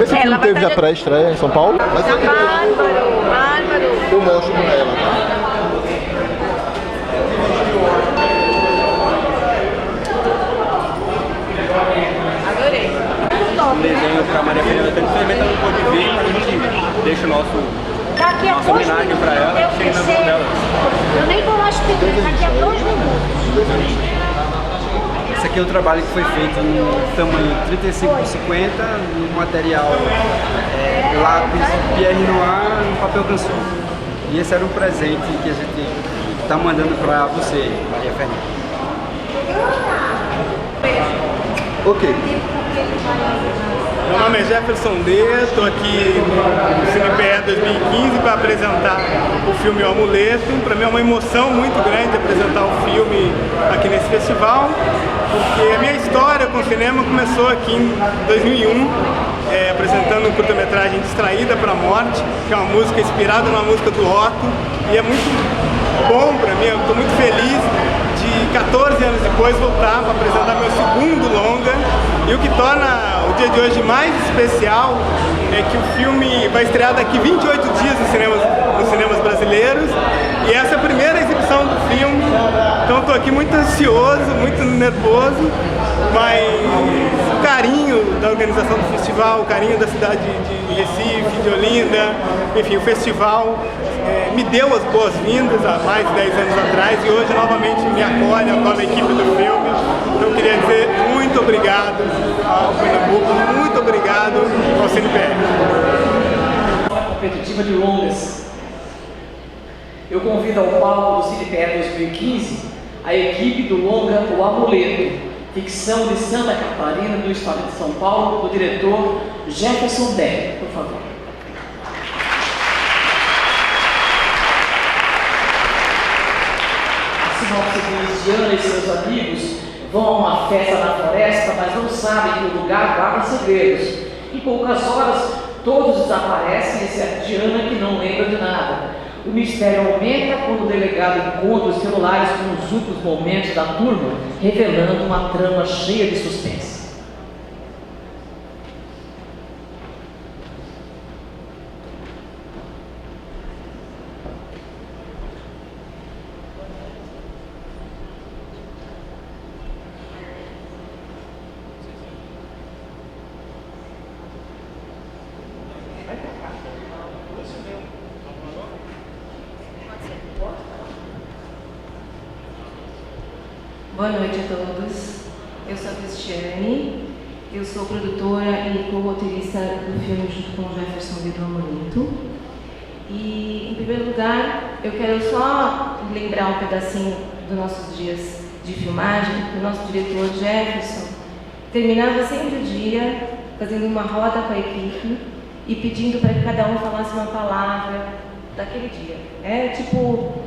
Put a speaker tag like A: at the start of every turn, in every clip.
A: Esse filme teve já pré-estreia em São Paulo? Mas
B: Bárbaro.
A: eu mostro pra ela, tá?
B: Adorei.
C: Um desenho para Maria Fernanda, que infelizmente ela não pôde ver, a gente deixa o nossa homenagem para ela, chega na mão dela.
B: Eu nem vou mais pedir, daqui a 2 minutos.
C: Esse aqui é um trabalho que foi feito no tamanho 35 por 50, no material lápis Pierre Noir, no papel canson. E esse era um presente que a gente está mandando para você, Maria Fernanda.
A: Ok.
D: Meu nome é Jefferson D, estou aqui no CinePE 2015 para apresentar o filme O Amuleto. Para mim é uma emoção muito grande apresentar o filme aqui nesse festival, porque a minha história com o cinema começou aqui em 2001, apresentando um curta-metragem Distraída para a Morte, que é uma música inspirada numa música do Otto, e é muito bom para mim, eu estou muito feliz de 14 anos depois voltar para apresentar meu segundo longa. E o que torna o dia de hoje mais especial é que o filme vai estrear daqui 28 dias nos cinemas brasileiros, e essa é a primeira exibição do filme, então estou aqui muito ansioso, muito nervoso, mas o carinho da organização do festival, o carinho da cidade de Recife, de Olinda, enfim, o festival me deu as boas-vindas há mais de 10 anos atrás e hoje novamente me acolhe a equipe do filme. Então eu queria dizer muito obrigado ao Pernambuco, muito obrigado ao CinePE.
E: Competitiva de longas. Eu convido ao palco do CinePE 2015 a equipe do longa O Amuleto, ficção de Santa Catarina, do estado de São Paulo, do diretor Jefferson D, por favor. A sinopse diz: Diana e seus amigos vão a uma festa na floresta, mas não sabem que o lugar guarda segredos. Em poucas horas, todos desaparecem, exceto Diana, que não lembra de nada. O mistério aumenta quando o delegado encontra os celulares com os últimos momentos da turma, revelando uma trama cheia de suspense.
F: Boa noite a todos. Eu sou a Cristiane, eu sou produtora e co-roteirista do filme junto com o Jefferson do Amuleto. E, em primeiro lugar, eu quero só lembrar um pedacinho dos nossos dias de filmagem. O nosso diretor Jefferson terminava sempre o dia fazendo uma roda com a equipe e pedindo para que cada um falasse uma palavra daquele dia. É tipo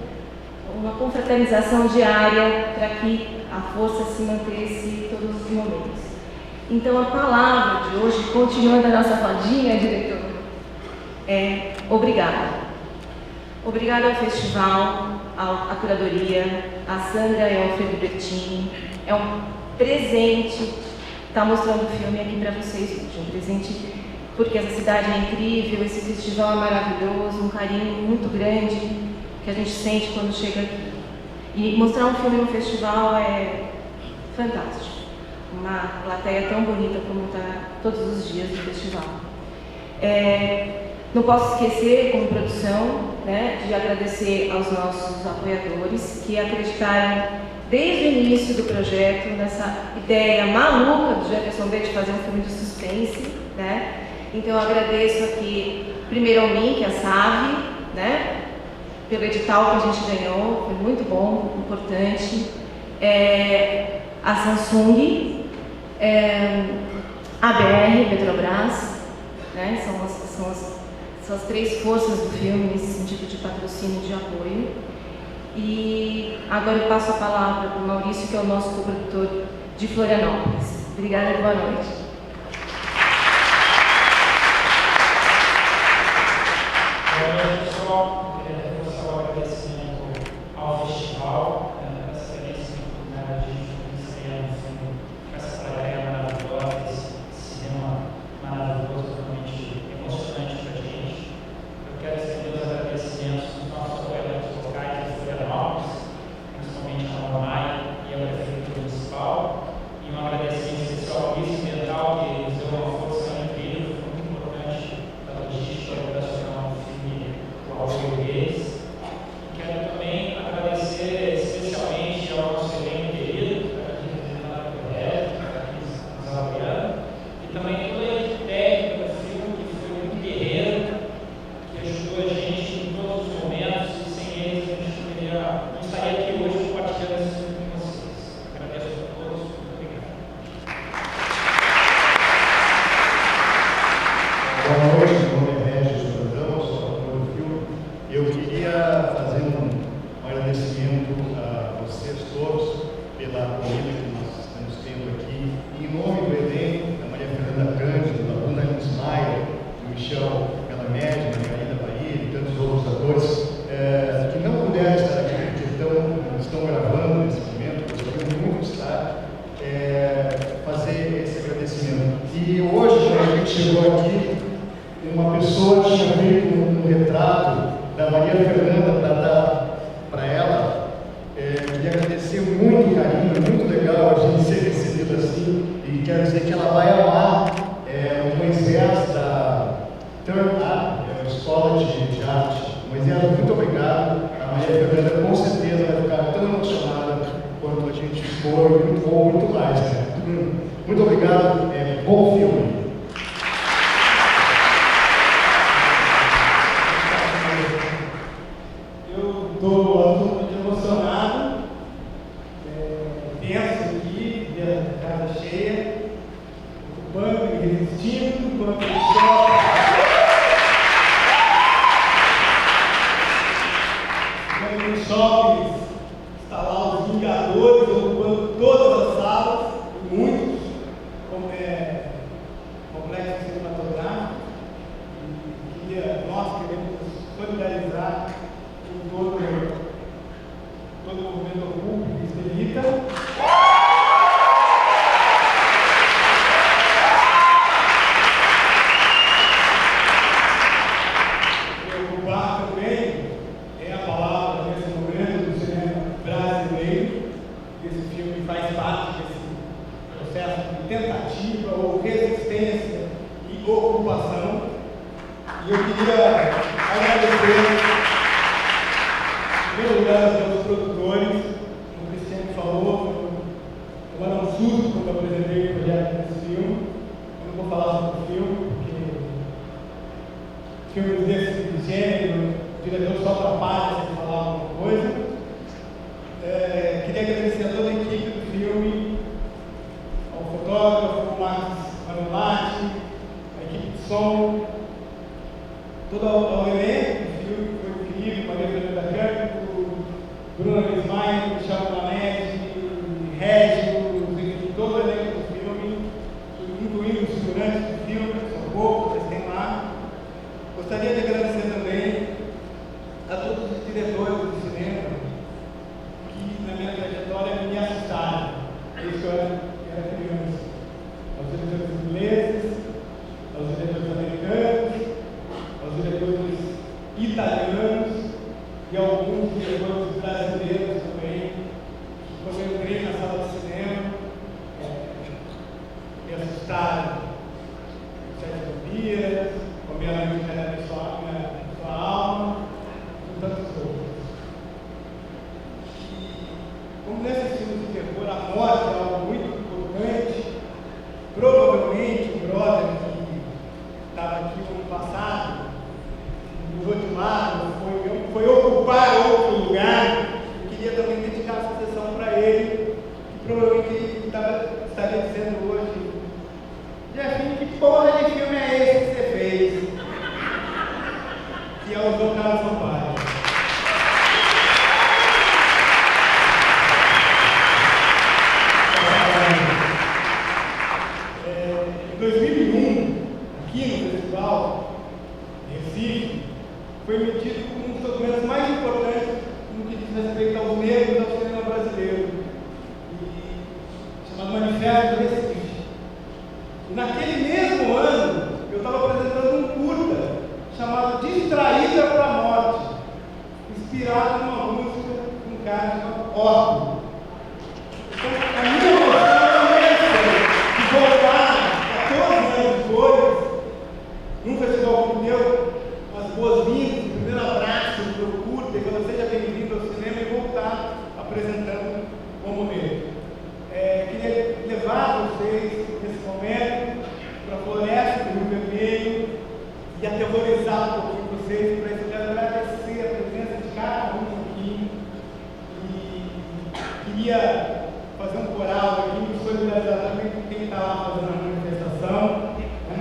F: uma confraternização diária para que a força se mantesse todos os momentos. Então a palavra de hoje, continuando a nossa rodinha, diretor, é obrigada. Obrigada ao festival, à curadoria, a Sandra e ao Alfredo Bertini. É um presente estar mostrando o filme aqui para vocês hoje. Um presente porque essa cidade é incrível, esse festival é maravilhoso, um carinho muito grande que a gente sente quando chega aqui. E mostrar um filme no festival é fantástico. Uma plateia tão bonita como está todos os dias do festival. Não posso esquecer, como produção, de agradecer aos nossos apoiadores que acreditaram desde o início do projeto nessa ideia maluca do Jefferson D de fazer um filme de suspense. Então eu agradeço aqui primeiro ao MINC, a SAVE, pelo edital que a gente ganhou, foi muito bom, importante. A Samsung, a BR, Petrobras, são as três forças do filme nesse sentido de patrocínio e de apoio. E agora eu passo a palavra para o Maurício, que é o nosso co-produtor de Florianópolis. Obrigada e boa noite.
G: Boa noite, pessoal. Ao festival, essa experiência de iniciar um filme com essa plateia maravilhosa, esse cinema maravilhoso, totalmente
H: Boa noite, meu nome é Regis Brandão, sou autor do filme. Eu queria fazer um agradecimento a vocês todos pela comida que nós estamos tendo aqui. Em nome do elenco, da Maria Fernanda Cândido, da Bruna Lismaia, do Michel Calamede, da Margarida Bahia e tantos outros atores que não puderam estar aqui porque estão gravando nesse momento, gostaria muito de estar, fazer esse agradecimento. E hoje, quando a gente chegou aqui, uma pessoa tinha feito um retrato da Maria Fernanda para dar para ela, e agradecer muito o carinho, muito legal a gente ser recebido assim, e quero dizer que ela vai amar o Moisés da Turn Up, Escola de Arte. Moisés, muito obrigado. A Maria Fernanda com certeza vai ficar tão emocionada quanto a gente ficou, ou muito mais, né? Muito obrigado, bom filme.
D: Eu estou muito emocionado, penso aqui, ver a casa cheia, ocupando e resistindo, enquanto ele chora. Quando nos shoppings está lá os Vingadores ocupando todas as salas, muitos, complexos cinematográficos, e nós queremos solidarizar com todo o movimento público e espírita. Preocupar também é a palavra nesse momento do cinema brasileiro. Esse filme faz parte desse processo de tentativa ou resistência e ocupação. E eu queria agradecer, em primeiro lugar, aos meus produtores, como o Cristiano falou, tomaram um susto quando eu apresentei o projeto desse filme. Eu não vou falar sobre o filme, porque filmes desse gênero, o diretor só atrapalha se falar alguma coisa. Queria agradecer a toda a equipe do filme, ao fotógrafo, Marcos Manolati, a equipe de som, todo o elenco do filme, que foi incrível, Maria Fernanda Cândido, Bruna Lismaia, Michel Calamede, Régio, enfim, todo o elenco do filme, incluindo os figurantes do filme, que são poucos, mas tem lá. Gostaria de agradecer também a todos os diretores do cinema que, na minha trajetória, me assustaram, desde que eu era criança. Aos diretores ingleses, aos diretores americanos, aos diretores italianos e alguns diretores brasileiros também, que quando eu entrei na sala de cinema, me assustaram. Sete Vampiras, com a minha mente era sua alma, e tantos outros. E, como nesses filmes de terror, a morte é algo muito importante, provavelmente o brother que estava aqui no ano passado, mudou de lado, foi ocupar outro lugar. Eu queria também dedicar essa sessão para ele, que provavelmente ele estaria dizendo hoje: Jefinho, que porra de filme é esse que você fez? Que é o Dr. Carlos Sampaio. Em 2001, aqui no festival, em Recife, foi emitido como um dos documentos mais importantes no que diz respeito aos negros ao cinema brasileiro, chamado Manifesto do Recife. E naquele mesmo ano, eu estava apresentando um curta chamado Distraída para a Morte, inspirado numa música de um cara chamado Otto. Então, a minha emoção é essa, de voltar 14 anos depois, num festival como o meu, as boas-vindas, o primeiro abraço para o curta, que você seja bem-vindo ao cinema e voltar apresentando como negro. Queria levar vocês nesse momento para a floresta do Rio Vermelho e aterrorizar um pouquinho vocês, para isso agradecer a presença de cada um aqui. E queria fazer um coral aqui, me solidarizar também com quem está lá fazendo a manifestação, né?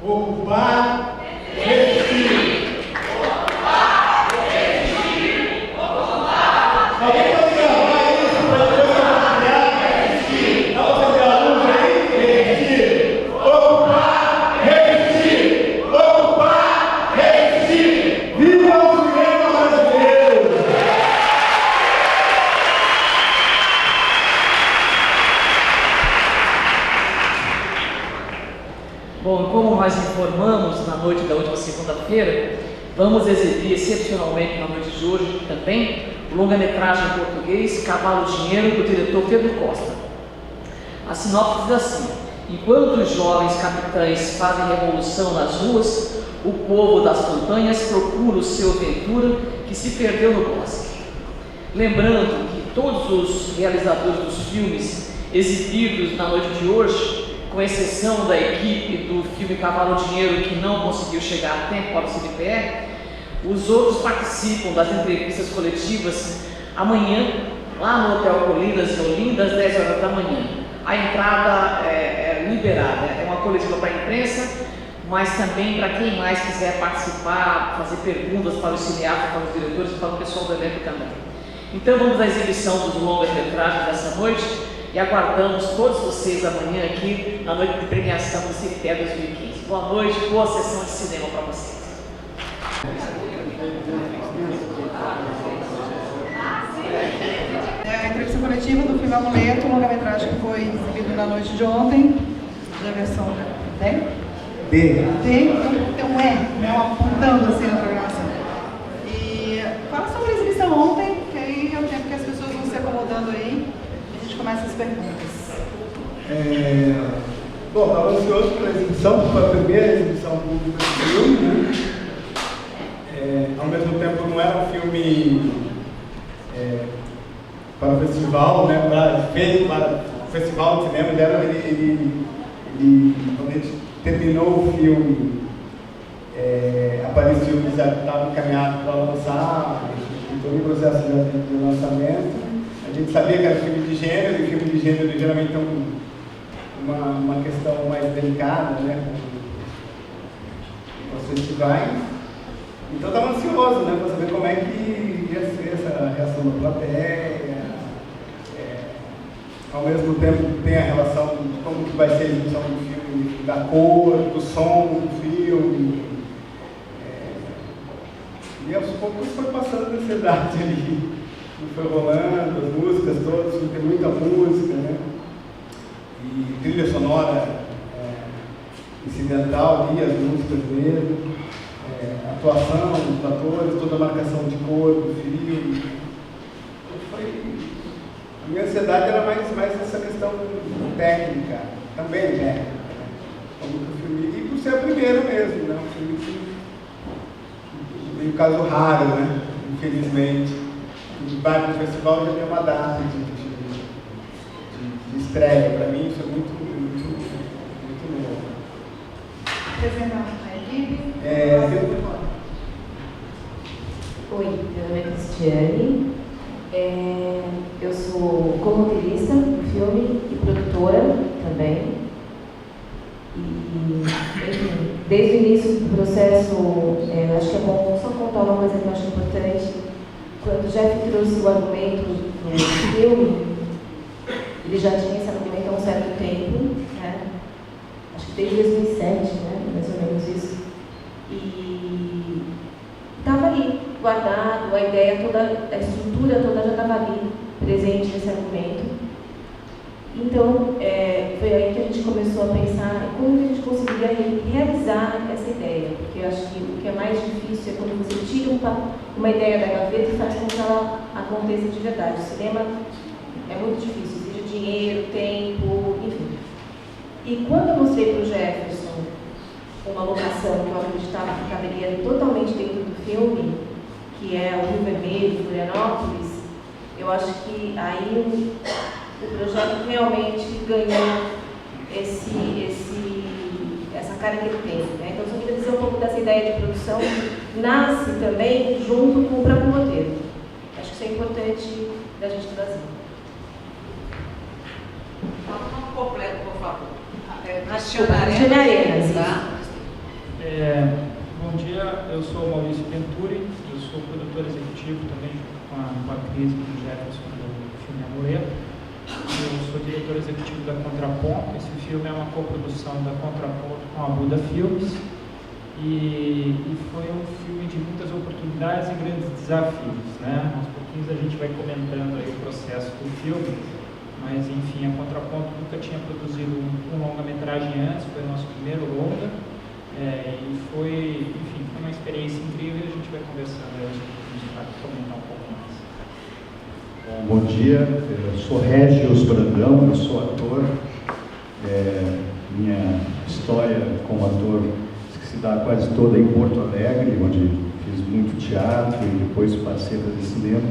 H: Ocupar, resistir.
B: Ocupar, resistir. Ocupar.
H: Alguém pode gravar isso para depois compartilhar? Resistir. Dá pra fazer a luz aí? Resistir. Ocupar, resistir. Ocupar, resistir. Viva o cinema brasileiro!
E: Bom, como nós informamos na noite da última segunda-feira, vamos exibir excepcionalmente na noite de hoje também o longa-metragem em português Cavalo Dinheiro, do diretor Pedro Costa. A sinopse diz assim: enquanto os jovens capitães fazem revolução nas ruas, o povo das campanhas procura o seu Ventura que se perdeu no bosque. Lembrando que todos os realizadores dos filmes exibidos na noite de hoje, com exceção da equipe do filme Cavalo Dinheiro, que não conseguiu chegar a tempo para o CNPR, os outros participam das entrevistas coletivas amanhã, lá no Hotel Colinas, em Olinda, às 10 horas da manhã. A entrada é liberada, é uma coletiva para a imprensa, mas também para quem mais quiser participar, fazer perguntas para os cineastas, para os diretores e para o pessoal do elenco também. Então vamos à exibição dos longas-metragens dessa noite, e aguardamos todos vocês amanhã aqui na noite de premiação do CNPE 2015. Boa noite, boa sessão de cinema para vocês.
I: A entrevista coletiva do filme Amuleto, longa-metragem que foi exibido na noite de ontem, da versão D?
H: B.
I: Tem um E, né, apontando assim na programação. E fala sobre a exibição ontem, que aí é o tempo que as pessoas vão se acomodando aí. A gente começa as perguntas.
H: Bom, estava ansioso pela exibição, porque foi a primeira exibição pública do filme, né? Ao mesmo tempo não era um filme para o festival, né? Feito para o festival de cinema, quando a gente terminou o filme, apareceu que já estava encaminhado para lançar, em todo o processo de lançamento. A gente sabia que era filme de gênero, e filme de gênero geralmente tem uma questão mais delicada, né, com os festivais. Então estava ansioso, né, para saber como é que ia ser essa reação da plateia. Ao mesmo tempo tem a relação de como que vai ser a exibição do filme, da cor, do som do filme. E aos poucos foi passando a ansiedade ali. Foi rolando, as músicas todas, tem muita música, né? E trilha sonora incidental ali, as músicas mesmo, atuação dos atores, toda a marcação de cor do filme. A minha ansiedade era mais essa questão técnica, também técnica, né? Como que o filme, e por ser a primeira mesmo, né? Um filme que meio caso raro, né? Infelizmente. Vai para o festival já tem uma data de estreia. Para mim isso é muito novo.
I: Apresentar a equipe.
F: Oi, meu nome é Cristiane. Eu sou co-roteirista do filme e produtora também. E, enfim, desde o início do processo, acho que é bom só contar uma coisa que eu acho importante. Quando o Jeff trouxe o argumento do filme, ele já tinha esse argumento há um certo tempo, né? Acho que desde 2007, né? Mais ou menos isso. E estava ali, guardado, a ideia toda, a estrutura toda já estava ali, presente nesse argumento. Então, foi aí que a gente começou a pensar como a gente conseguiria realizar essa ideia, porque eu acho que o que é mais difícil é quando você tira uma ideia da gaveta e faz com que ela aconteça de verdade. O cinema é muito difícil, exige dinheiro, tempo, enfim. E quando eu mostrei para o Jefferson uma locação que eu acreditava que caberia totalmente dentro do filme, que é o Rio Vermelho, Florianópolis, eu acho que aí o projeto realmente ganhou essa cara que ele tem, né? Então, eu só queria dizer um pouco dessa ideia de produção, nasce também junto com o próprio roteiro. Acho que isso é importante da gente trazer.
E: Fala completo, por favor.
F: Cristiane Arenas,
E: tá?
G: eu sou Maurício Venturi, eu sou produtor executivo também com a Cris e o Jefferson do filme Amuleto. Eu sou diretor executivo da Contraponto. Esse filme é uma coprodução da Contraponto com a Buda Filmes e foi um filme de muitas oportunidades e grandes desafios, né? Aos pouquinhos a gente vai comentando aí o processo do filme, mas enfim, a Contraponto nunca tinha produzido um longa-metragem antes, foi o nosso primeiro longa. E foi, enfim, foi uma experiência incrível e a gente vai conversando aí, a gente vai comentar um pouco mais.
H: Bom dia, eu sou Régis Brandão, eu sou ator. Minha história como ator se dá quase toda em Porto Alegre, onde fiz muito teatro e depois passei a fazer cinema.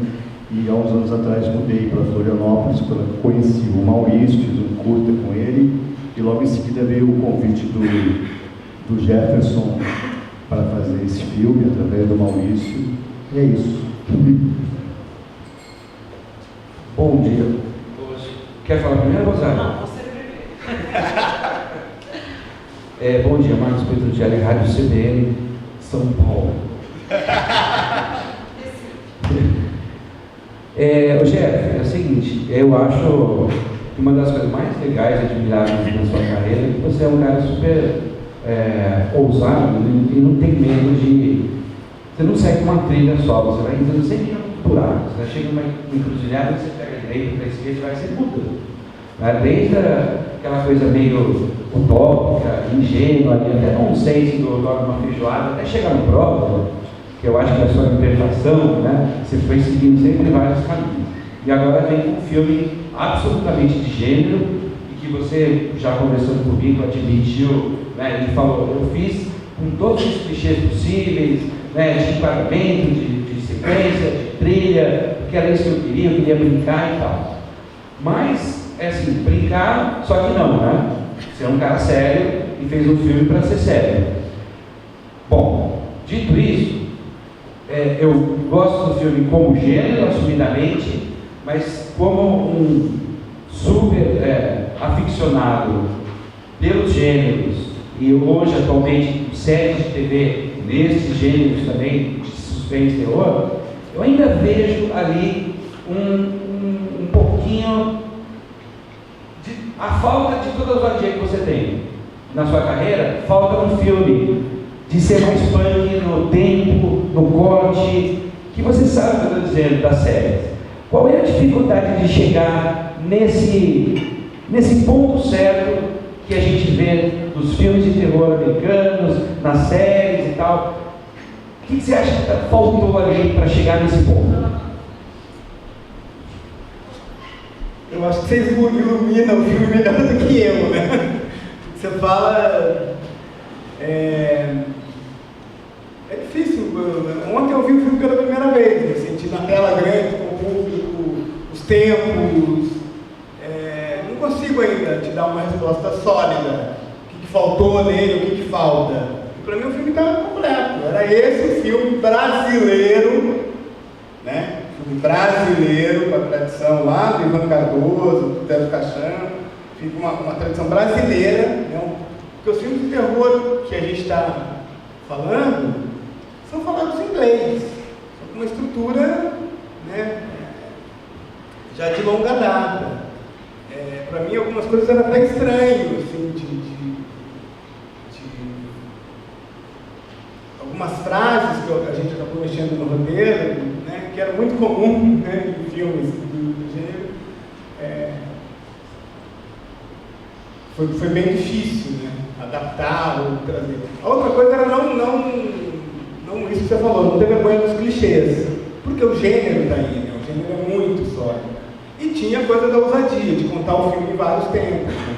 H: E há uns anos atrás mudei para Florianópolis, conheci o Maurício, fiz um curta com ele e logo em seguida veio o convite do Jefferson para fazer esse filme através do Maurício, e é isso.
J: Bom dia. Quer falar primeiro, Rosário?
E: Não, você primeiro.
J: Bom dia, Marcos Petruccelli, Rádio CBN, São Paulo. Jeff, é o seguinte, eu acho que uma das coisas mais legais e admiráveis na sua carreira é que você é um cara super ousado e não tem medo de... Você não segue uma trilha só, você vai entrando sempre em buraco. Você chega numa encruzilhada, você pega a direita para a esquerda e vai ser muda. Desde aquela coisa meio utópica, ingênua, até nonsense do Dogma Feijoada, até chegar no próprio, que eu acho que é a sua imperfeição, né? Você foi seguindo sempre vários caminhos. E agora vem um filme absolutamente de gênero, e que você, já conversando comigo, admitiu, né? Ele falou, eu fiz com todos os clichês possíveis, né? De enquadramento, de sequência, de trilha, porque era isso que eu queria brincar e tal. Mas, assim, brincar, só que não, né? Você é um cara sério e fez um filme para ser sério. Bom, dito isso, eu gosto do filme como gênero, assumidamente, mas como um super aficionado pelos gêneros, e hoje, atualmente, séries de TV nesses gêneros também, de suspense e terror, eu ainda vejo ali um pouquinho a falta de toda a ousadia que você tem na sua carreira. Falta um filme de ser mais punk no tempo, no corte, que você sabe o que eu estou dizendo das séries. Qual é a dificuldade de chegar nesse ponto certo que a gente vê dos filmes de terror americanos, nas séries e tal? O que você acha que faltou ali para chegar nesse ponto?
D: Eu acho que vocês iluminam o filme melhor do que eu, né? Você fala... É difícil. Ontem eu vi o filme pela primeira vez, me senti na tela grande, com o público, os tempos. Não consigo ainda te dar uma resposta sólida. O que faltou nele, o que falta. E para mim o filme estava completo. Era esse o filme brasileiro, né? Filme brasileiro, com a tradição lá do Ivan Cardoso, do Teto Caixão, uma tradição brasileira, né? Porque os filmes de terror que a gente está falando são falados em inglês, com uma estrutura, né, já de longa data. Para mim, algumas coisas eram até estranhas, assim, algumas frases que a gente acabou mexendo no roteiro, né, que era muito comum, né, em filmes do gênero. Foi bem difícil, né, adaptar ou trazer. A outra coisa era não isso que você falou, não ter vergonha dos clichês, porque o gênero está aí, né? O gênero é muito sólido. E tinha a coisa da ousadia, de contar o filme em vários tempos, né?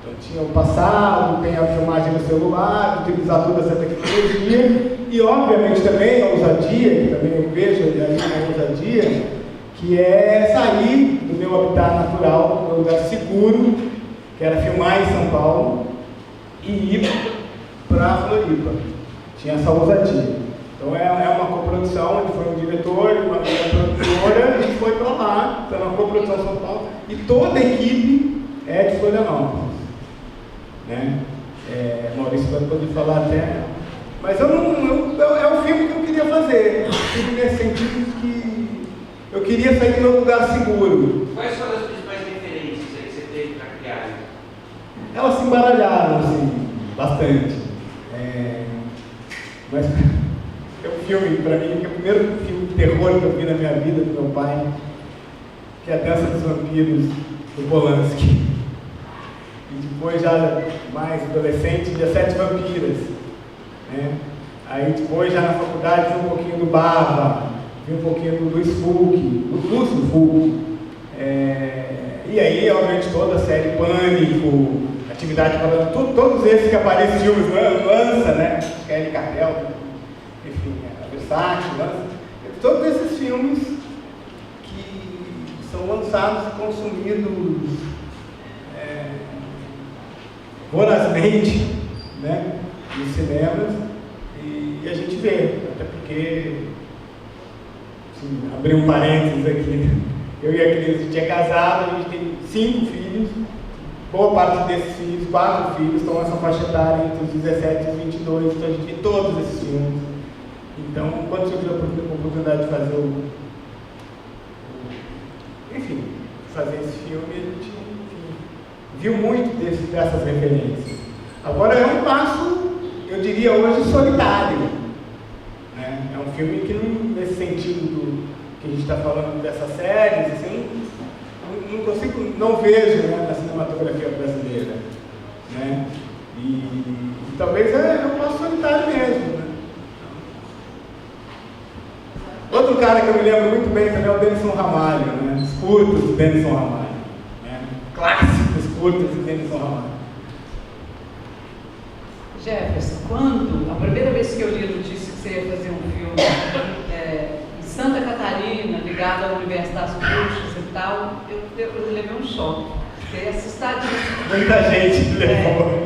D: Então tinha o passado, tem a filmagem no celular, utilizar toda essa tecnologia, e obviamente também a ousadia, que também eu vejo ali a ousadia, que é sair do meu habitat natural, do meu lugar seguro, que era filmar em São Paulo, e ir para Floripa. Tinha essa ousadia. Então é uma coprodução, onde foi um diretor, uma produtora, a gente foi para lá, então é uma coprodução São Paulo, e toda a equipe é de Florianópolis, né? Maurício vai poder falar até, mas é filme que eu queria fazer. Um filme nesse sentido que eu queria sair do meu lugar seguro.
J: Quais foram as principais referências aí que você teve para criar?
D: Elas se embaralharam, assim, bastante. Mas é um filme, para mim, que é o primeiro filme de terror que eu vi na minha vida, do meu pai, que é A Dança dos Vampiros, do Polanski. E depois, já mais adolescente, de As Sete Vampiras. Né? Aí depois, já na faculdade, vi um pouquinho do Bava, vi um pouquinho do Luiz Fulk, do Lúcio Fulk. E aí, obviamente, toda a série Pânico, Atividade Paranormal, todos esses que aparecem em filmes, lança, né? Kelly Cartel, enfim, a Versace, lança. Todos esses filmes que são lançados e consumidos vorazmente, né? Nos cinemas, e a gente vê, até porque, assim, abrir um parênteses aqui, eu e a Cris, a gente é casado, a gente tem 5 filhos, boa parte desses filhos, 4 filhos, estão nessa faixa etária entre os 17 e os 22, então a gente vê todos esses filmes. Então, quando surgiu a oportunidade de fazer fazer esse filme, a gente viu muito dessas referências. Agora é um passo, eu diria hoje, solitário. Né? É um filme que, nesse sentido que a gente está falando dessas séries, assim, não vejo, né, na cinematografia brasileira. Né? E talvez é um passo solitário mesmo. Né? Outro cara que eu me lembro muito bem também é o Denison Ramalho, né? Os curtos do Denison Ramalho. Né? Clássicos curtos do Denison Ramalho.
K: Jefferson, a primeira vez que eu li a notícia que você ia fazer um filme em Santa Catarina, ligado ao universo das bruxas e tal, eu levei um choque. Fiquei assustadíssima.
D: Muita gente levou.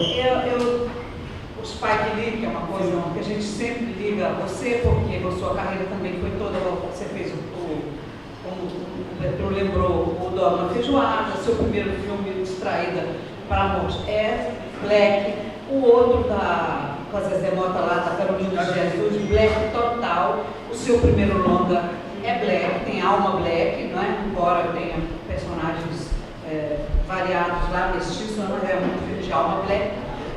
K: O Spike Lee, que é uma coisa que a gente sempre liga a você, porque a sua carreira também foi toda, você fez como o Petro lembrou, o Dogma Feijoada, seu primeiro filme, Distraída para a Morte, é Black, o outro com a Zezé Mota lá, da Carolina de Jesus, Black total, o seu primeiro longa é Black, tem alma Black, não é? Embora tenha personagens variados lá, mestiços, não é um filme de alma Black.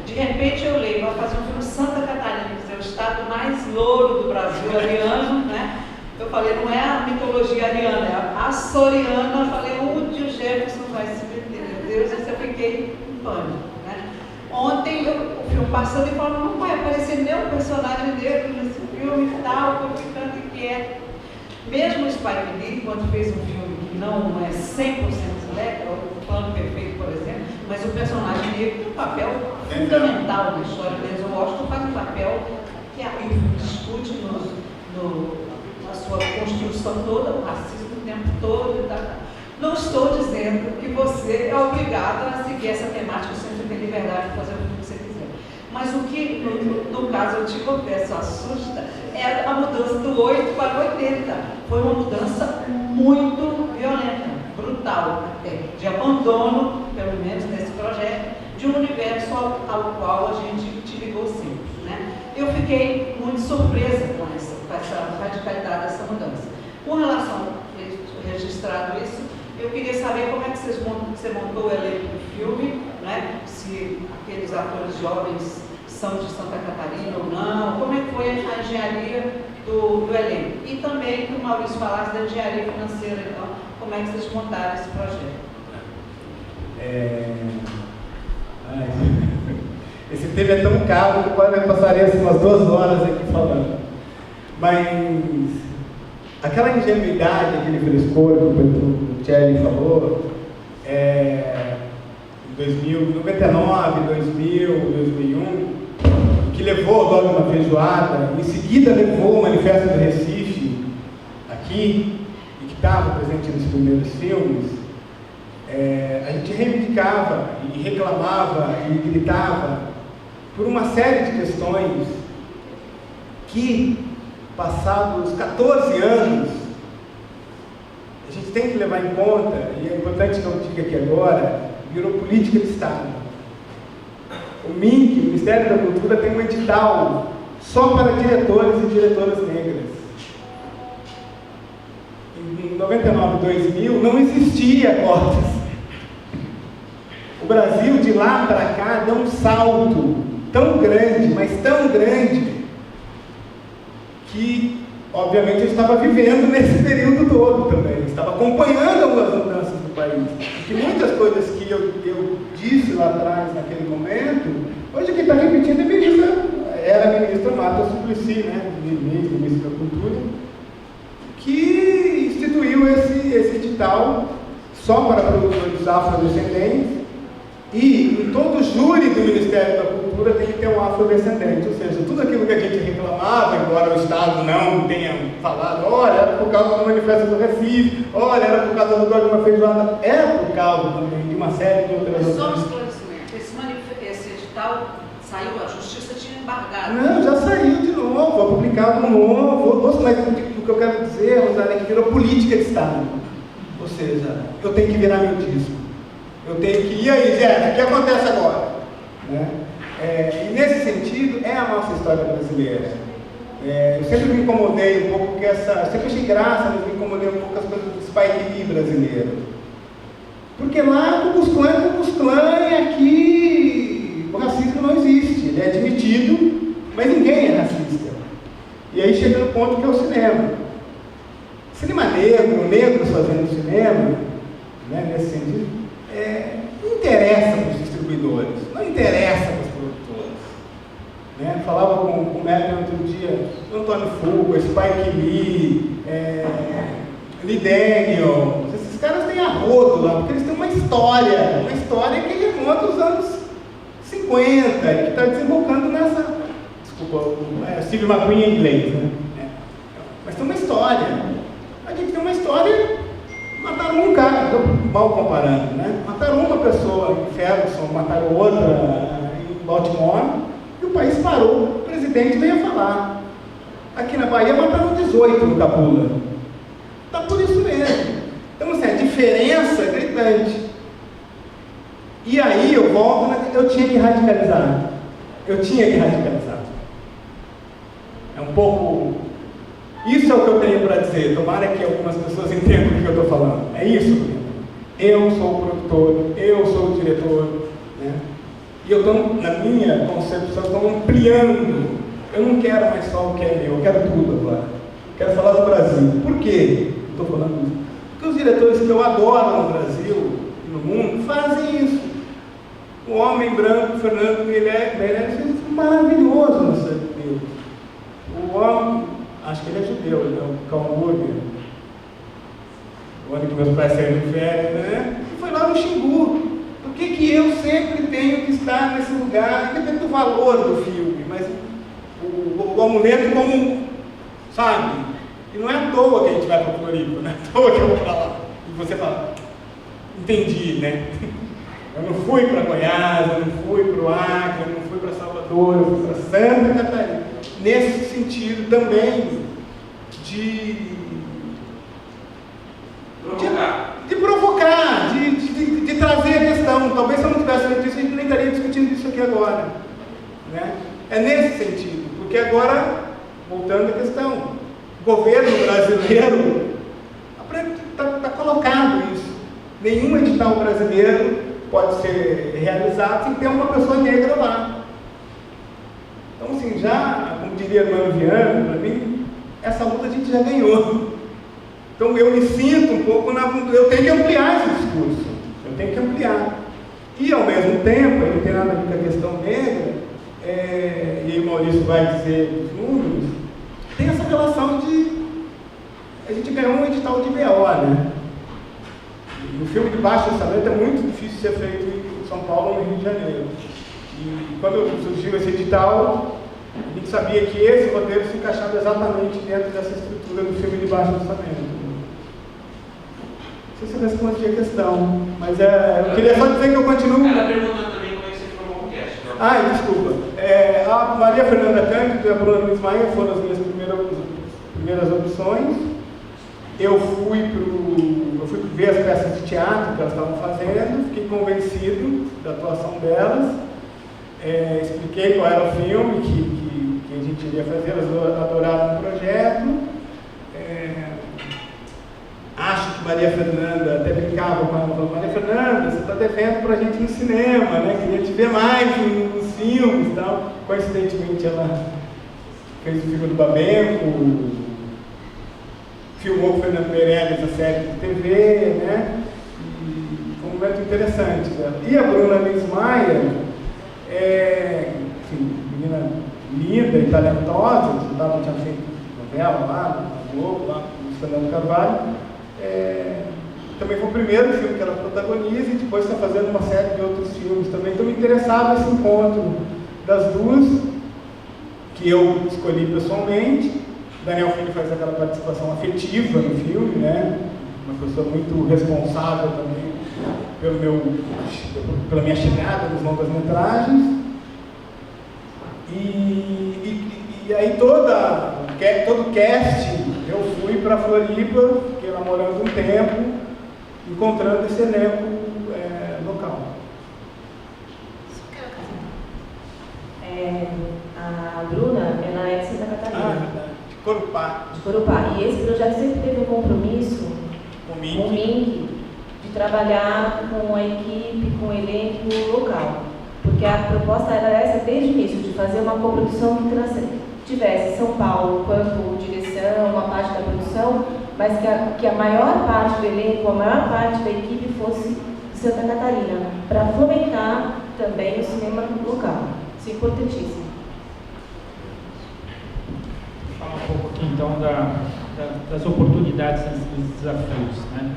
K: De repente eu leio, vai fazer um filme Santa Catarina, que é o estado mais louro do Brasil, ariano, né? Eu falei, não é a mitologia ariana, é a açoriana. Eu falei, onde o Jefferson vai se meter? Meu Deus, eu fiquei em pânico, né? Ontem o filme passando e falando, não vai aparecer nenhum personagem negro nesse filme e tal, eu ficando inquieta. Mesmo o Spike Lee, quando fez um filme que não é 100% select, o Plano Perfeito, por exemplo, mas o personagem negro tem um papel fundamental na história deles. O Washington faz um papel que a Bíblia discute na sua construção toda, o racismo o tempo todo e tal. Não estou dizendo que você é obrigado a seguir essa temática, você tem liberdade de fazer o que você quiser. Mas o que, no caso, eu te confesso, assusta, é a mudança do 8 para o 80. Foi uma mudança muito violenta, brutal até, de abandono, pelo menos nesse projeto, de um universo ao qual a gente te ligou sempre. Né? Eu fiquei muito surpresa com essa radicalidade dessa mudança. Com relação a registrado isso, eu queria saber como é que você montou o elenco do filme, né? Se aqueles atores jovens são de Santa Catarina ou não, como é que foi a engenharia do elenco. E também que o Maurício falasse da engenharia financeira, então, como é que vocês montaram esse projeto?
D: Esse tema é tão caro que eu passaria umas 2 horas aqui falando. Mas aquela ingenuidade, aquele frescor que o Thierry falou, em 99, 2000, 2001, que levou o Dogma Feijoada, em seguida levou o Manifesto do Recife aqui, e que estava presente nos primeiros filmes, a gente reivindicava e reclamava e gritava por uma série de questões que, passados 14 anos, a gente tem que levar em conta, e é importante que eu diga aqui agora, virou política de Estado. O MINC, o Ministério da Cultura, tem um edital só para diretores e diretoras negras. Em 99, 2000, não existia cotas. O Brasil, de lá para cá, deu um salto tão grande, mas tão grande, que, obviamente, eu estava vivendo nesse período todo também. Estava acompanhando algumas mudanças do país. E muitas coisas que eu disse lá atrás, naquele momento, hoje quem está repetindo era a ministra Marta Suplicy, né, ministra da Cultura, que instituiu esse edital só para produtores afrodescendentes, e em todo júri do Ministério da Cultura tem que ter um afrodescendente, ou seja, tudo aquilo que a gente reclamava, embora o Estado não tenha falado, olha, era por causa do Manifesto do Recife, olha, era por causa do Dogma Feijoada, era por causa também de uma série de outras
K: Só um
D: coisas.
K: esclarecimento, esse edital saiu, a Justiça tinha embargado.
D: Não, já saiu de novo, foi publicado um novo, mas o que eu quero dizer, Rosália, é que virou política de Estado, ou seja, eu tenho que virar meu disco. Eu tenho que... E aí, Jeff, o que acontece agora? Né? E nesse sentido, é a nossa história brasileira. Eu sempre me incomodei um pouco com essa... Sempre achei graça, mas me incomodei um pouco com as coisas do Spike Lee brasileiro. Porque lá, o Ku Klux Klan, e aqui o racismo não existe. Ele é admitido, mas ninguém é racista. E aí chega no ponto que é o cinema. Cinema negro, negros fazendo cinema, né, nesse sentido, não interessa para os distribuidores, não interessa para os produtores. Né? Falava com o Merlin outro dia, Antônio Fuqua, Spike Lee, Lee Daniel, esses caras têm arrodo lá, porque eles têm uma história que remonta aos anos 50, que está desembocando nessa... Desculpa, Steve McQueen em inglês, né? Mas tem uma história. A gente tem uma história... Mataram um cara, estou mal comparando, né? Mataram uma pessoa em Ferguson, mataram outra em Baltimore, e o país parou. O presidente veio falar. Aqui na Bahia mataram 18 no Cabula. Está por isso mesmo. Então, assim, a diferença é gritante. E aí eu volto, eu tinha que radicalizar. É um pouco... Isso é o que eu tenho para dizer, tomara que algumas pessoas entendam o que eu estou falando. É isso. Eu sou o produtor, eu sou o diretor, né? E eu estou, na minha concepção, estou ampliando. Eu não quero mais só o que é meu, eu quero tudo agora. Eu quero falar do Brasil. Por quê eu estou falando isso? Porque os diretores que eu adoro no Brasil e no mundo fazem isso. O homem branco, Fernando Meirelles, fez isso maravilhoso no Santo Deus. O homem... Acho que ele é judeu, ele é o Calmurger, o ano que meus pais saíram de férias, né? E foi lá no Xingu. Por que eu sempre tenho que estar nesse lugar, independente do valor do filme, mas o amuleto como, sabe? E não é à toa que a gente vai para Floripa, não é à toa que eu vou para lá. E você fala, entendi, né? Eu não fui para Goiás, eu não fui para o Acre, eu não fui para Salvador, eu fui para Santa Catarina. Nesse sentido também de provocar, de trazer a questão. Talvez se eu não tivesse feito isso, a gente nem estaria discutindo isso aqui agora. Né? É nesse sentido, porque agora, voltando à questão, o governo brasileiro está colocado isso. Nenhum edital brasileiro pode ser realizado sem ter uma pessoa negra lá. Então, assim, já, como diria Mano Viana, para mim, essa luta a gente já ganhou. Então, eu me sinto um pouco eu tenho que ampliar esse discurso. Eu tenho que ampliar. E, ao mesmo tempo, não tem nada a ver com a questão negra, e o Maurício vai dizer os números, tem essa relação de... A gente ganhou um edital de BO, né? E o filme de baixo orçamento é muito difícil de ser feito em São Paulo ou no Rio de Janeiro. E quando surgiu esse edital, a gente sabia que esse roteiro se encaixava exatamente dentro dessa estrutura do filme de baixo orçamento. Não sei se eu respondi a questão, mas eu queria só dizer que eu continuo...
L: Ela perguntou também como é que você formou o cast.
D: Desculpa. A Maria Fernanda Cândido e a Bruna Luiz Maia foram as minhas primeiras opções. Eu fui ver as peças de teatro que elas estavam fazendo, fiquei convencido da atuação delas. Expliquei qual era o filme que a gente iria fazer, elas adoraram o projeto. Acho que Maria Fernanda, até brincava com ela, falou: Maria Fernanda, você está devendo para a gente ir no cinema, né? Queria te ver mais nos filmes e tal. Coincidentemente, ela fez o filme do Babenco, filmou com o Fernando Meirelles a série de TV, né? E foi um momento interessante. Né? E a Bruna Lins Maia, enfim, menina linda e talentosa, tinha feito novela lá, na Globo, lá com o Fernando Carvalho. Também foi o primeiro filme que ela protagoniza e depois está fazendo uma série de outros filmes também. Então me interessava esse encontro das duas, que eu escolhi pessoalmente. Daniel Filho faz aquela participação afetiva no filme, né? Uma pessoa muito responsável também pela minha chegada nas longas-metragens. E aí todo o casting, eu fui para Floripa, fiquei lá morando um tempo, encontrando esse elenco local.
F: A Bruna, ela é de Santa Catarina.
D: De Corupá.
F: De Corupá. E esse projeto sempre teve um compromisso com o MINC de trabalhar com a equipe, com o elenco local. Porque a proposta era essa desde o início, de fazer uma coprodução que tivesse São Paulo quanto direção, uma parte da produção, mas que a maior parte do elenco, a maior parte da equipe fosse de Santa Catarina, para fomentar também o cinema local. Isso é importantíssimo.
G: Vou falar um pouco aqui então das oportunidades e dos desafios, né?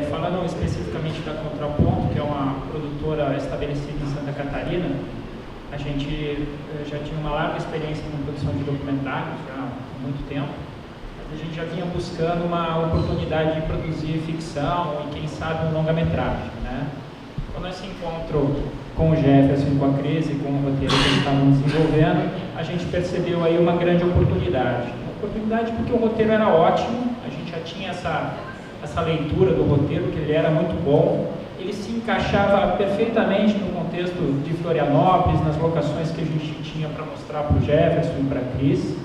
G: Falando especificamente da Contraponto, que é uma produtora estabelecida em Santa Catarina, a gente já tinha uma larga experiência na produção de documentários já há muito tempo. A gente já vinha buscando uma oportunidade de produzir ficção e, quem sabe, um longa-metragem, né? Quando esse encontro com o Jefferson, com a Cris e com o roteiro que eles estavam desenvolvendo, a gente percebeu aí uma grande oportunidade. Uma oportunidade porque o roteiro era ótimo, a gente já tinha essa leitura do roteiro, que ele era muito bom, ele se encaixava perfeitamente no contexto de Florianópolis, nas locações que a gente tinha para mostrar para o Jefferson e para a Cris.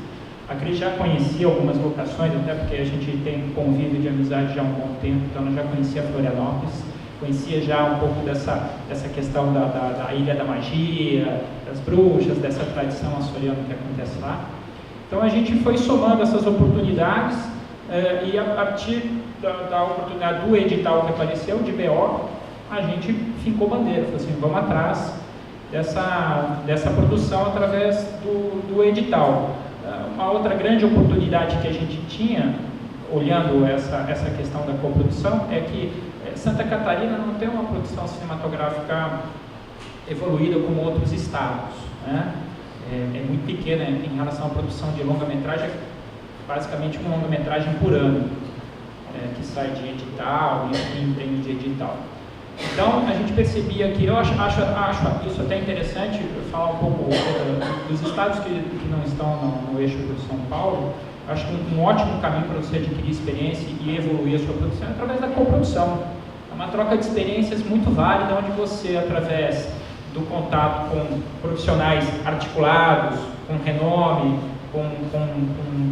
G: A Cris já conhecia algumas locações, até porque a gente tem convívio de amizade já há um bom tempo, então ela já conhecia Florianópolis, conhecia já um pouco dessa questão da Ilha da Magia, das bruxas, dessa tradição açoriana que acontece lá. Então a gente foi somando essas oportunidades e a partir da oportunidade do edital que apareceu, de BO, a gente fincou bandeira, falou assim: vamos atrás dessa produção através do edital. Uma outra grande oportunidade que a gente tinha, olhando essa questão da coprodução, é que Santa Catarina não tem uma produção cinematográfica evoluída como outros estados, né? É muito pequena em relação à produção de longa-metragem, basicamente uma longa-metragem por ano, que sai de edital e empreende de edital. Então, a gente percebia que, eu acho isso até interessante, falar um pouco dos estados que não estão no eixo do São Paulo. Acho que um ótimo caminho para você adquirir experiência e evoluir a sua produção é através da coprodução. É uma troca de experiências muito válida, onde você, através do contato com profissionais articulados, com renome,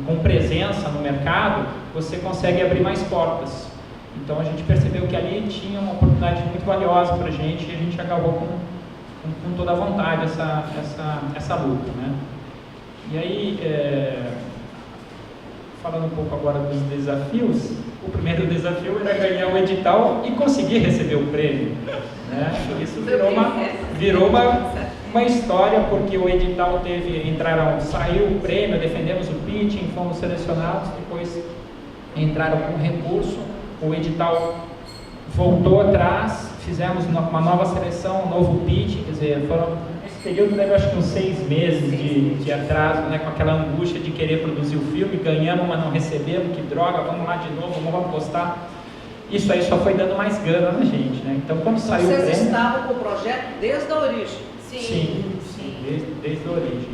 G: com presença no mercado, você consegue abrir mais portas. Então a gente percebeu que ali tinha uma oportunidade muito valiosa para a gente e a gente acabou com toda a vontade essa luta, né? E aí, falando um pouco agora dos desafios, o primeiro desafio era ganhar o edital e conseguir receber o prêmio, né? Isso virou uma história, porque o edital saiu o prêmio, defendemos o pitching, fomos selecionados, depois entraram com recurso, o edital voltou atrás, fizemos uma nova seleção, um novo pitch, quer dizer, esse período teve acho que uns 6 meses de atraso, né, com aquela angústia de querer produzir o filme, ganhamos, mas não recebemos, que droga, vamos lá de novo, vamos apostar. Isso aí só foi dando mais gana na gente, né? Então quando saiu o prêmio...
K: Vocês estavam com o projeto desde a origem?
G: Sim, desde a origem.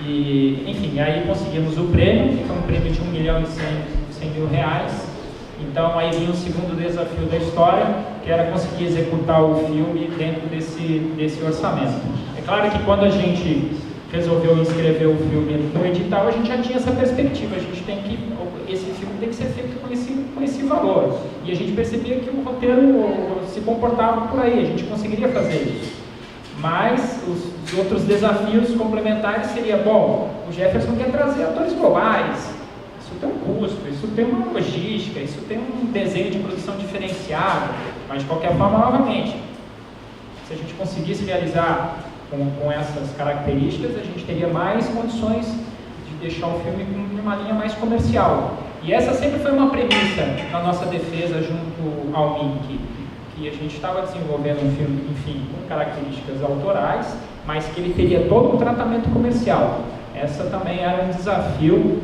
G: E, enfim, aí conseguimos o prêmio, que foi um prêmio de R$1.100.000. Então aí vinha o segundo desafio da história, que era conseguir executar o filme dentro desse orçamento. É claro que quando a gente resolveu inscrever o filme no edital, a gente já tinha essa perspectiva, esse filme tem que ser feito com esse valor. E a gente percebia que o roteiro se comportava por aí, a gente conseguiria fazer isso. Mas os outros desafios complementares seria, bom, o Jefferson quer trazer atores globais, isso tem um custo, isso tem uma logística, isso tem um desenho de produção diferenciado, mas de qualquer forma, novamente, se a gente conseguisse realizar com essas características, a gente teria mais condições de deixar o filme com uma linha mais comercial. E essa sempre foi uma premissa na nossa defesa junto ao MINC, que a gente estava desenvolvendo um filme, enfim, com características autorais, mas que ele teria todo um tratamento comercial. Essa também era um desafio,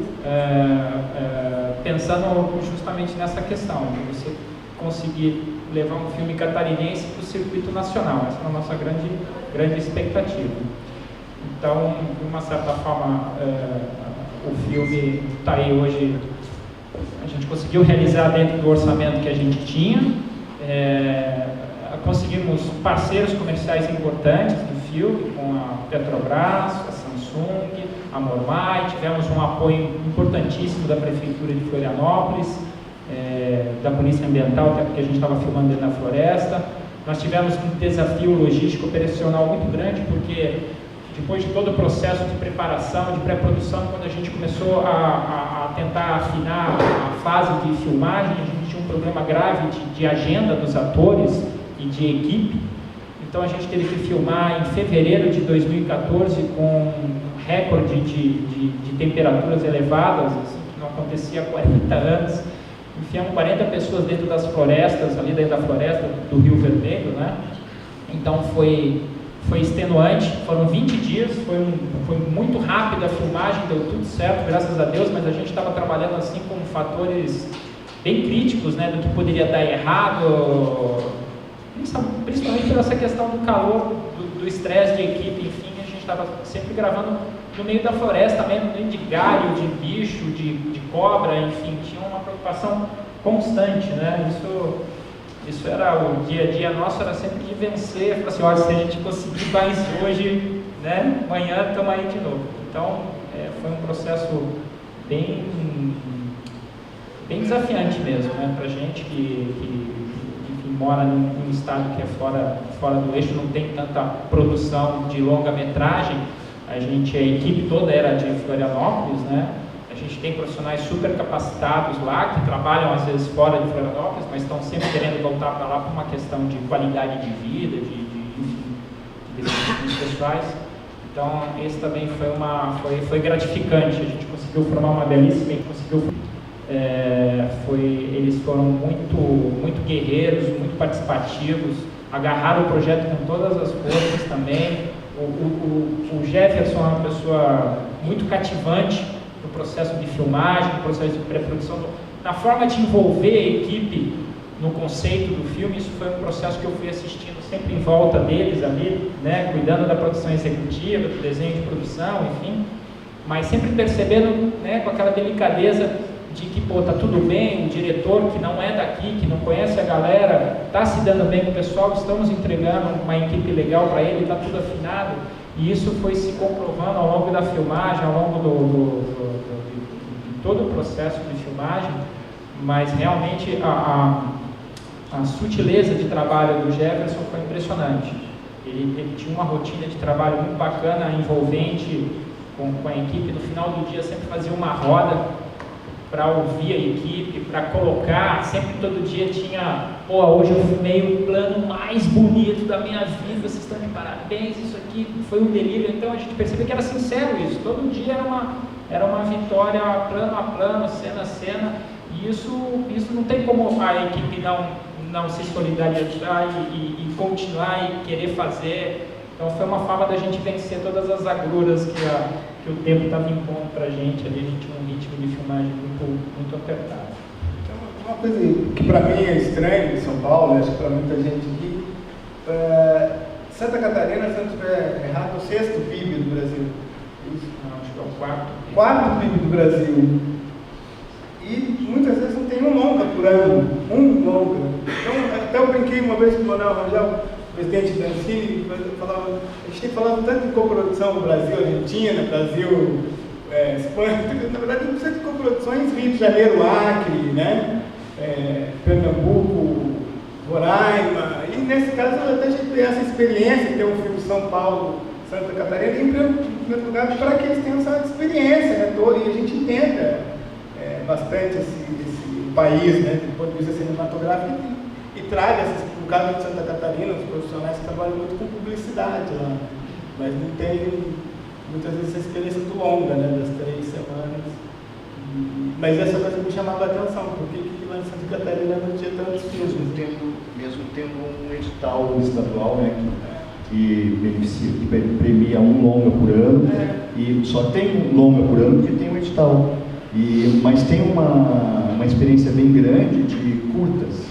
G: pensando justamente nessa questão, de você conseguir levar um filme catarinense para o circuito nacional. Essa é a nossa grande expectativa. Então, de uma certa forma, o filme está aí hoje, a gente conseguiu realizar dentro do orçamento que a gente tinha, conseguimos parceiros comerciais importantes do filme, com a Petrobras, a Samsung, a Mormai, tivemos um apoio importantíssimo da Prefeitura de Florianópolis, da Polícia Ambiental, até porque a gente estava filmando dentro da floresta. Nós tivemos um desafio logístico operacional muito grande, porque depois de todo o processo de preparação, de pré-produção, quando a gente começou a tentar afinar a fase de filmagem, a gente tinha um problema grave de agenda dos atores e de equipe. Então a gente teve que filmar em fevereiro de 2014 com um recorde de temperaturas elevadas, assim, que não acontecia há 40 anos. Enfiamos 40 pessoas dentro das florestas, ali dentro da floresta do Rio Vermelho, né? Então foi extenuante, foram 20 dias, foi muito rápida a filmagem, deu tudo certo, graças a Deus, mas a gente estava trabalhando assim com fatores bem críticos, né, do que poderia dar errado, principalmente por essa questão do calor, do estresse de equipe, enfim, a gente estava sempre gravando no meio da floresta, mesmo no meio de galho, de bicho, de cobra, enfim, tinha uma preocupação constante, né? Isso era o dia a dia nosso, era sempre de vencer, falar assim, olha, se a gente conseguir mais hoje, né, amanhã estamos aí de novo. Então, foi um processo bem desafiante mesmo, né, para a gente que mora num estado que é fora do eixo, não tem tanta produção de longa-metragem. A equipe toda era de Florianópolis, né? A gente tem profissionais super capacitados lá, que trabalham às vezes fora de Florianópolis, mas estão sempre querendo voltar para lá por uma questão de qualidade de vida, de desafios pessoais. Então, esse também foi gratificante. A gente conseguiu formar uma belíssima equipe, eles foram muito guerreiros, muito participativos, agarraram o projeto com todas as forças também. O Jefferson é uma pessoa muito cativante no processo de filmagem, no processo de pré-produção, na forma de envolver a equipe no conceito do filme. Isso foi um processo que eu fui assistindo sempre em volta deles ali, né, cuidando da produção executiva, do desenho de produção, enfim, mas sempre percebendo, né, com aquela delicadeza de que, tá tudo bem, o diretor que não é daqui, que não conhece a galera, está se dando bem com o pessoal, estamos entregando uma equipe legal para ele, está tudo afinado, e isso foi se comprovando ao longo da filmagem, ao longo de todo o processo de filmagem, mas realmente a sutileza de trabalho do Jefferson foi impressionante. Ele tinha uma rotina de trabalho muito bacana, envolvente com a equipe. No final do dia sempre fazia uma roda para ouvir a equipe, para colocar, sempre todo dia tinha, hoje eu filmei o plano mais bonito da minha vida, vocês estão de parabéns, isso aqui foi um delírio. Então a gente percebeu que era sincero isso, todo dia era uma vitória plano a plano, cena a cena, e isso não tem como a equipe não se solidarizar e continuar e querer fazer. Então foi uma forma da gente vencer todas as agruras que o tempo estava impondo para a gente. Ali a gente tinha um ritmo de filmagem muito apertado.
D: Uma coisa que para mim é estranha em São Paulo, acho que para muita gente aqui, Santa Catarina, se eu não estiver errado, é o 6º PIB do Brasil. Isso?
G: Não, acho que é o 4º.
D: 4º PIB do Brasil. E muitas vezes não tem um longa por ano. Um longa. Então, até eu brinquei uma vez com o Manuel Rangel, presidente Dancini, a gente tem falado tanto de coprodução no Brasil, Argentina, Brasil, Espanha, na verdade não precisa de coproduções, Rio de Janeiro, Acre, né? Pernambuco, Roraima, e nesse caso até a gente tem essa experiência, ter um filme São Paulo, Santa Catarina, em primeiro lugar, para que eles tenham essa experiência, né, toda, e a gente entenda bastante esse país, né, do ponto de vista cinematográfico, e traga, no caso de Santa Catarina, os profissionais que trabalham muito com publicidade lá, mas não tem, muitas vezes, essa experiência muito longa, né, das 3 semanas. Mas essa coisa me chamava a atenção, por que lá em Santa Catarina não tinha tantos filmes?
H: Mesmo tendo um edital estadual, né, que beneficia, que premia um longa por ano, e só tem um longa por ano porque tem um edital. Mas tem uma experiência bem grande de curtas,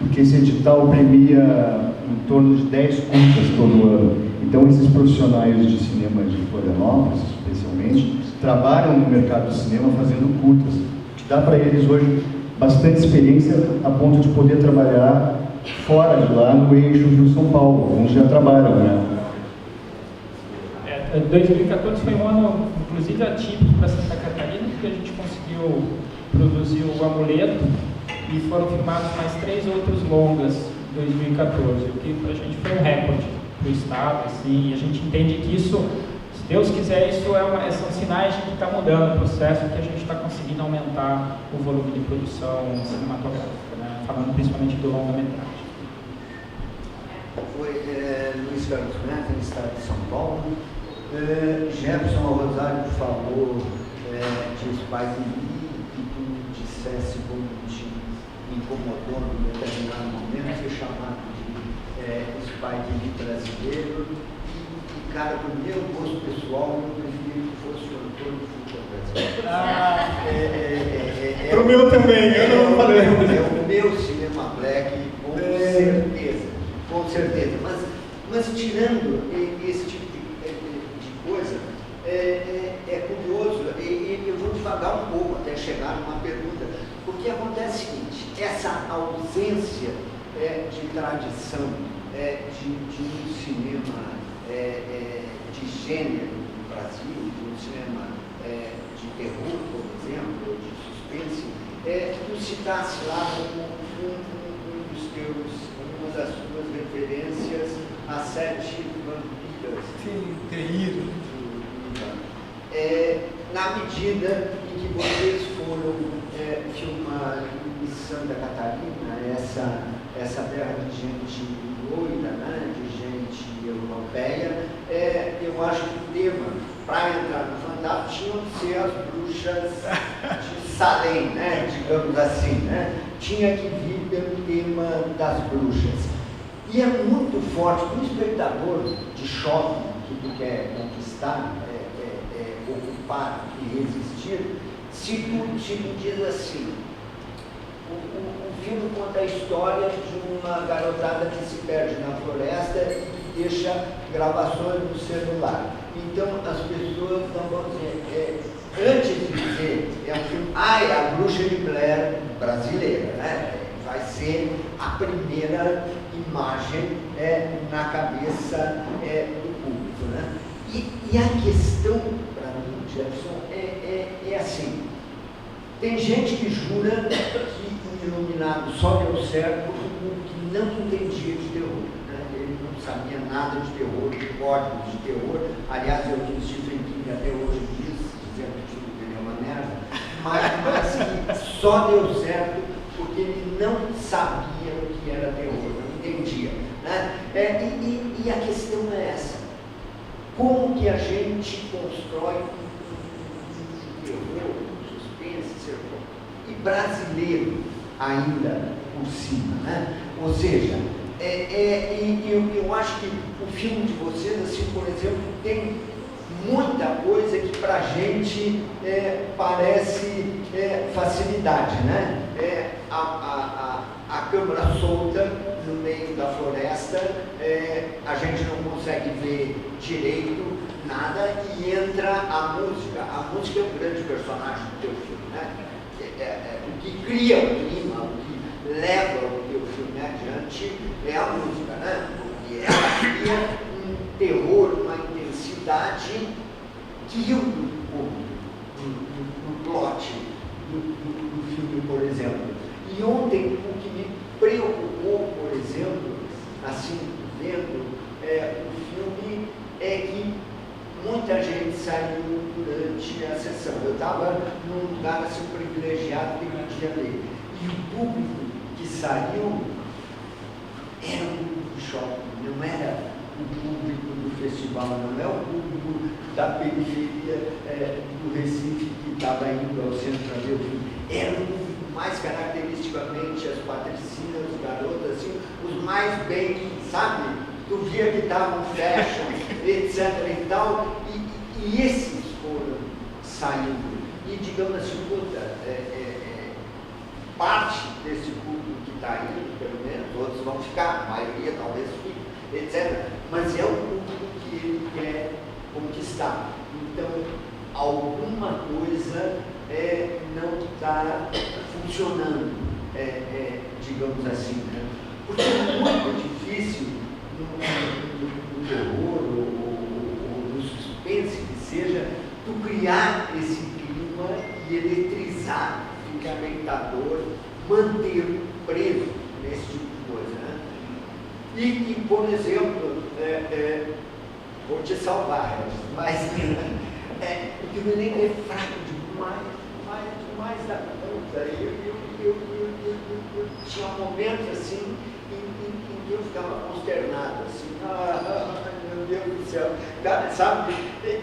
H: porque esse edital premia em torno de 10 curtas todo ano. Então esses profissionais de cinema de Florianópolis, especialmente, trabalham no mercado do cinema fazendo curtas, que dá para eles hoje bastante experiência a ponto de poder trabalhar fora de lá, no eixo Rio-São Paulo, onde já trabalham, né?
G: 2014 foi um ano, inclusive, atípico para Santa Catarina, porque a gente conseguiu produzir o Amuleto e foram filmados mais 3 outros longas em 2014, o que para a gente foi um recorde para o estado, assim, e a gente entende que isso, se Deus quiser, isso são sinais de que está mudando o processo, que a gente está conseguindo aumentar o volume de produção cinematográfica, né? Falando principalmente do longa-metragem.
M: Foi Luiz Carlos Neto, no estado de São Paulo. Jefferson Rosário falou de Spike Lee, que tu dissesse como te incomodou em determinado momento ser chamado de Spike Lee brasileiro. E, cara, para o meu gosto pessoal, eu preferia que fosse o autor do futebol brasileiro.
D: Para o meu também, eu não falei.
M: É o meu cinema black, com certeza. Com certeza. Mas tirando esse tipo de coisa, é curioso, e eu vou devagar um pouco até chegar numa pergunta, porque acontece o seguinte, essa ausência de tradição de um cinema de gênero no Brasil, de um cinema de terror, por exemplo, de suspense, tu citasse lá como uma das suas referências a 7 vampiras.
D: Sim, terrível.
M: Na medida em que vocês foram filmar em Santa Catarina, essa terra de gente loira, né, de gente europeia, eu acho que o tema, para entrar no fantasma, tinham que ser as bruxas de Salem, né, digamos assim, né? Tinha que vir pelo tema das bruxas. E é muito forte para o espectador de shopping que tu quer conquistar, ocupar e resistir, se tu diz assim, o filme conta a história de uma garotada que se perde na floresta e que deixa gravações no celular. Então as pessoas não vão dizer, antes de dizer, é um filme, é a Bruxa de Blair brasileira, né? Vai ser a primeira imagem na cabeça do público, né? E a questão, para mim, Jefferson, é assim, tem gente que jura que o Iluminado só deu certo porque o público não entendia de terror, né? Ele não sabia nada de terror, de códigos de terror. Aliás, eu vi Stephen King até hoje dizendo que tudo é uma merda, mas que só deu certo porque ele não sabia o que era terror, não entendia, né? E a questão é essa, como que a gente constrói um terror, um suspense, e brasileiro ainda por cima, né? Ou seja, eu acho que o filme de vocês, assim, por exemplo, tem muita coisa que para a gente parece facilidade, né? A câmera solta no meio da floresta, a gente não consegue ver direito nada e entra a música. A música é um grande personagem do teu filme, né? O que cria o clima, o que leva o teu filme adiante é a música, né? Porque ela cria um terror, uma intensidade que eu no plot do filme, por exemplo. E ontem, o que me preocupou, por exemplo, assim, vendo o filme, é que muita gente saiu durante a sessão. Eu estava num lugar assim privilegiado que podia ler. E o público que saiu era o público do shopping, não era o público do festival, não é o público da periferia do Recife que estava indo ao centro para ver o filme. Era o público mais caracteristicamente as patricinas, os garotos, assim, os mais bem, sabe? Tu via que estavam fashion, etc. e tal, e esses foram saindo. E digamos assim, parte desse público que está indo, pelo menos, outros vão ficar, a maioria talvez fique, etc. Mas é o público que ele quer conquistar. Então, alguma coisa não está funcionando, digamos assim, né? Porque é muito difícil no terror ou no suspense que seja, tu criar esse clima e eletrizar o espectador, manter preso nesse tipo de coisa, né? E por exemplo, vou te salvar, mas o que me lembra é fraco demais da conta. Eu tinha momentos assim em que eu ficava consternado, assim, meu Deus do céu, sabe?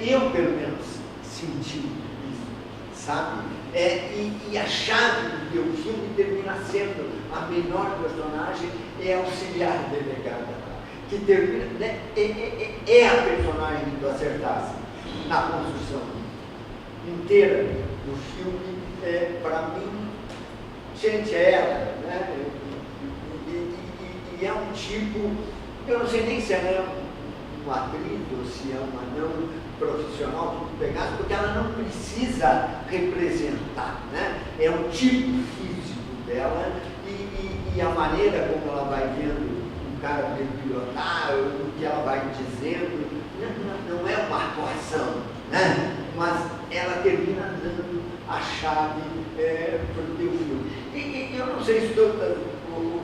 M: Eu pelo menos senti isso, sabe? E a chave do teu filme termina sendo a menor personagem é auxiliar delegada, que termina, né? É a personagem que tu acertasse na construção inteira do filme. Para mim, gente, é ela, né? E é um tipo, eu não sei nem se ela é uma atriz ou se é uma não profissional que tu pegasse, porque ela não precisa representar, né? É o tipo físico dela e a maneira como ela vai vendo o cara pilotar, o que ela vai dizendo, não é uma atuação, né? Mas ela termina dando a chave para o teu filme. E eu não sei se todas as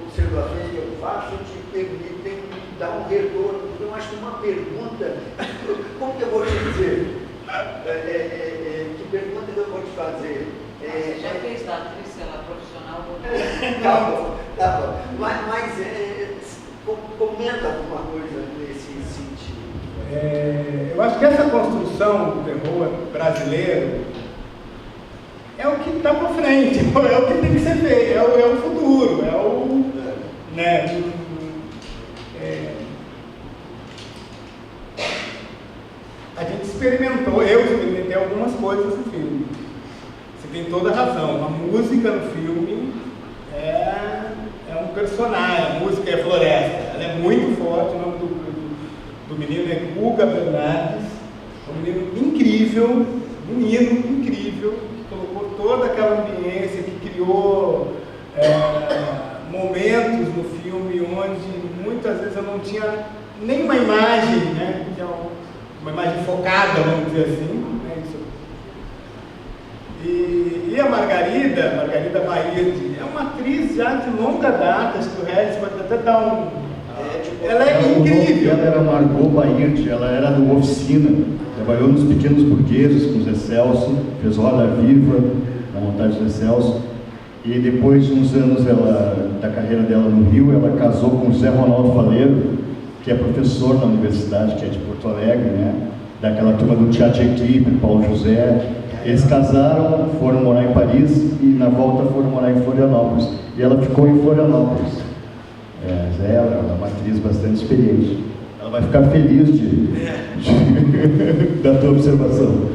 M: observações que eu faço te permitem dar um retorno. Eu acho que uma pergunta, como que eu vou te dizer? Que pergunta que eu vou te fazer?
K: Você já fez da atriz, ela profissional?
M: Tá bom. Mas comenta alguma coisa nesse sentido.
D: Eu acho que essa construção do terror brasileiro é o que está para frente, é o que tem que ser feito, é o futuro, né? A gente experimentou, eu experimentei algumas coisas no filme. Você tem toda a razão, a música no filme é um personagem, a música é Floresta, ela é muito forte. O nome do menino é Guga Bernardes, um menino incrível, que colocou toda aquela ambiência, que criou momentos no filme onde muitas vezes eu não tinha nem uma imagem, né? Uma imagem focada, vamos dizer assim, né? E a Margarida Baird é uma atriz já de longa data, acho que o Regis pode até dar um... Ela é incrível.
H: Ela era Margot Baird, ela era do Oficina, trabalhou nos Pequenos Burgueses com o Zé Celso, fez Roda Viva na montagem do Zé Celso, e depois de uns anos da carreira dela no Rio, ela casou com o Zé Ronaldo Faleiro, que é professor na universidade, que é de Porto Alegre, né? Daquela turma do Teatro Equipe, Paulo José. Eles casaram, foram morar em Paris e na volta foram morar em Florianópolis. E ela ficou em Florianópolis. Ela é uma atriz bastante experiente. Ela vai ficar feliz da tua observação.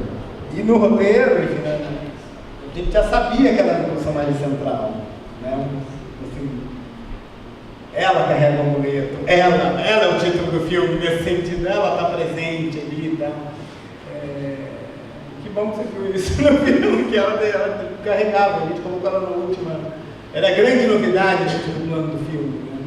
D: E no roteiro, enfim, a gente já sabia que ela era a personagem central, né? Assim, ela carrega o amuleto, ela é o título do filme, nesse sentido, ela está presente ali, tá? Que bom que você viu isso no filme, que ela carregava, a gente colocou ela na última. Era a grande novidade no ano do filme, né?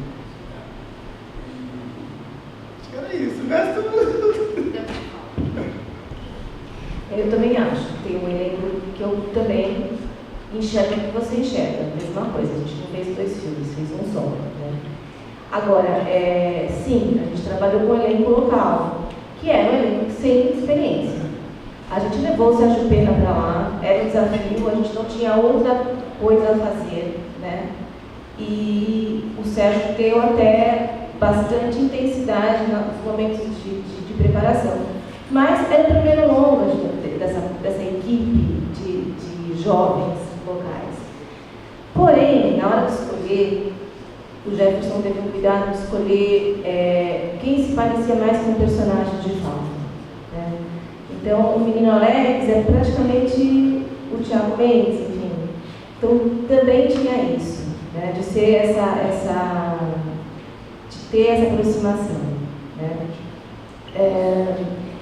F: enxerga o que você enxerga, a mesma coisa, a gente não fez 2 filmes, fez um só, né? Agora, sim, a gente trabalhou com o elenco local, que era um elenco sem experiência. A gente levou o Sérgio Pena para lá, era um desafio, a gente não tinha outra coisa a fazer, né? E o Sérgio deu até bastante intensidade nos momentos de preparação. Mas era o primeiro longa dessa equipe de jovens locais. Porém, na hora de escolher, o Jefferson teve um cuidado de escolher quem se parecia mais com o personagem de fato, né? Então, o menino Alex é praticamente o Thiago Mendes, enfim. Então, também tinha isso, né? De ser de ter essa aproximação, né?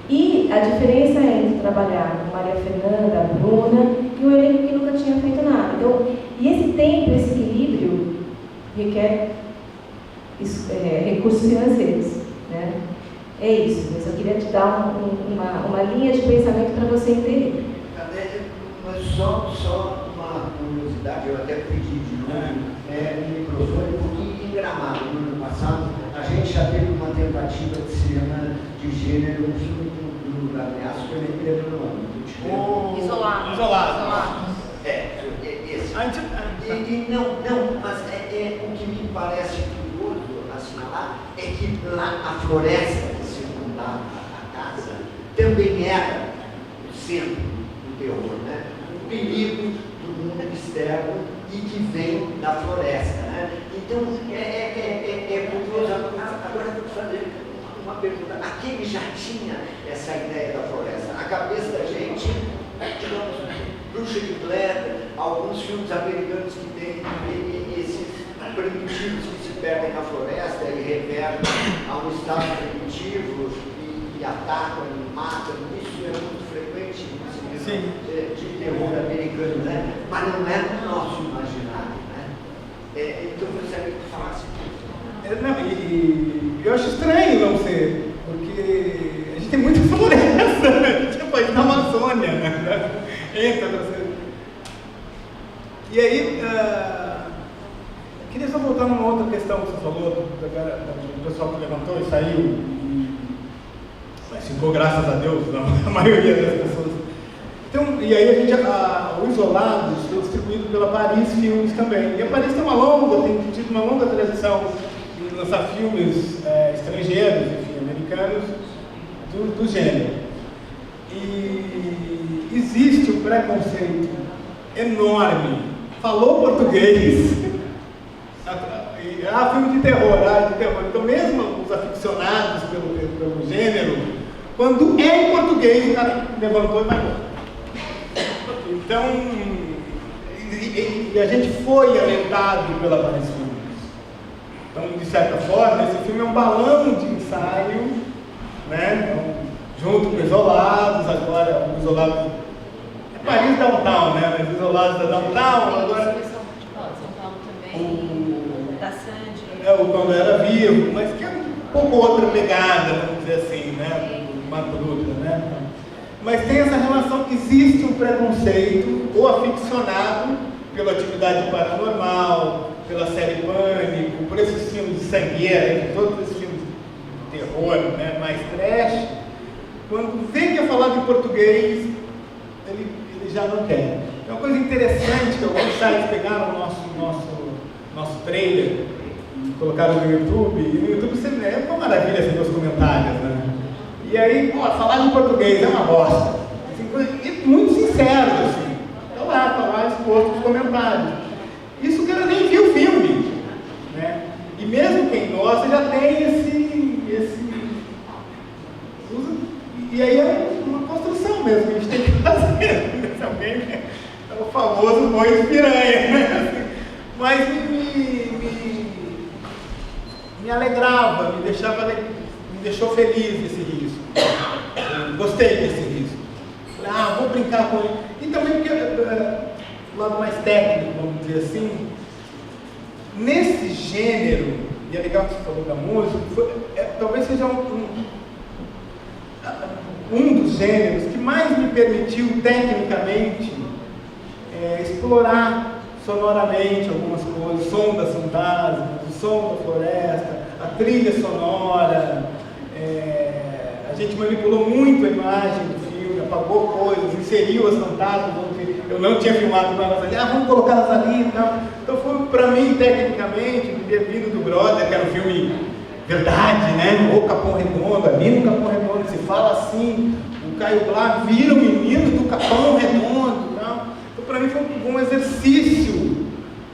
F: E a diferença entre trabalhar com Maria Fernanda, a Bruna e o elenco que nunca tinha feito nada. Então, e esse tempo, esse equilíbrio requer recursos financeiros, né? É isso, mas eu queria te dar uma linha de pensamento para você entender.
M: Mas só uma curiosidade, eu até pedi de novo o microfone, porque em Gramado, no ano passado, a gente já teve uma tentativa de cinema de gênero, um filme do Ameaço, que eu nem me lembro o nome.
D: Isolado.
M: Esse. Mas o que me parece curioso assinalar é que lá a floresta que circundava a casa também era o centro do terror, né? O perigo do mundo externo e que vem da floresta, né? Então é curioso. Agora eu vou fazer uma pergunta. Aquele já tinha essa ideia da floresta. A cabeça da gente, digamos, Bruxa de Blair, alguns filmes americanos que têm esses primitivos que se perdem na floresta e revertem a um estado primitivo e atacam e matam. Isso é muito frequente no cinema de terror americano, né? Mas não é no nosso imaginário, né? Então eu gostaria que falasse.
D: Eu acho estranho não ser, porque a gente tem muita floresta, né? Tipo, na Amazônia, né? Entra você. E aí, queria só voltar numa outra questão que você falou, do pessoal que levantou e saiu, mas ficou, graças a Deus, a maioria das pessoas. Então, e aí o Isolados foi distribuído pela Paris Filmes também. E a Paris tem tido uma longa tradição de lançar filmes estrangeiros, enfim, americanos, do gênero. E existe um preconceito enorme. Falou português, filme de terror, Então, mesmo os aficionados pelo gênero, quando é em português, o cara levantou e vai embora. Então, e a gente foi alentado pela Paris Filmes. Então, de certa forma, esse filme é um balão de ensaio, né? Então, junto com Isolados, agora o Isolados é Paris Downtown, né? Mas Isolados da Downtown, agora
F: São Paulo também, da Sandy.
D: O Quando Era Vivo, mas que é um pouco outra pegada, vamos dizer assim, né? Marco Dutra, né? Mas tem essa relação, existe um preconceito, ou aficionado pela atividade paranormal, pela série Pânico, por esses filmes de sangueira, todos esses filmes de terror, né? Mais trash. Quando vem que é falado em português, ele já não quer. É uma coisa interessante que alguns sites pegaram o nosso trailer e colocaram no YouTube, e no YouTube você é uma maravilha você ver os comentários, né? E aí, falar em português é uma bosta. Assim, e muito sincero, assim. Tá lá exposto os comentários. Isso que ela nem viu o filme, né? E mesmo quem gosta já tem esse e aí é uma construção mesmo que a gente tem que fazer. É o famoso boi de piranha, né? Mas me alegrava, me deixou feliz esse risco. Gostei desse risco. Vou brincar com ele. E também porque do lado mais técnico, vamos dizer assim, nesse gênero, e é legal que você falou da música, talvez seja um dos gêneros que mais me permitiu tecnicamente explorar sonoramente algumas coisas, o som das fantasmas, o som da floresta, a trilha sonora. A gente manipulou muito a imagem do filme, apagou coisas, inseriu as fantasmas onde eu não tinha filmado com elas ali, vamos colocá-las ali e tal. Então foi, para mim, tecnicamente, vindo do Brother, que era um filme verdade, né? O Capão Redondo, ali no Capão Redondo se fala assim, o Caio Blá vira o menino do Capão Redondo e tal. Então para mim foi um exercício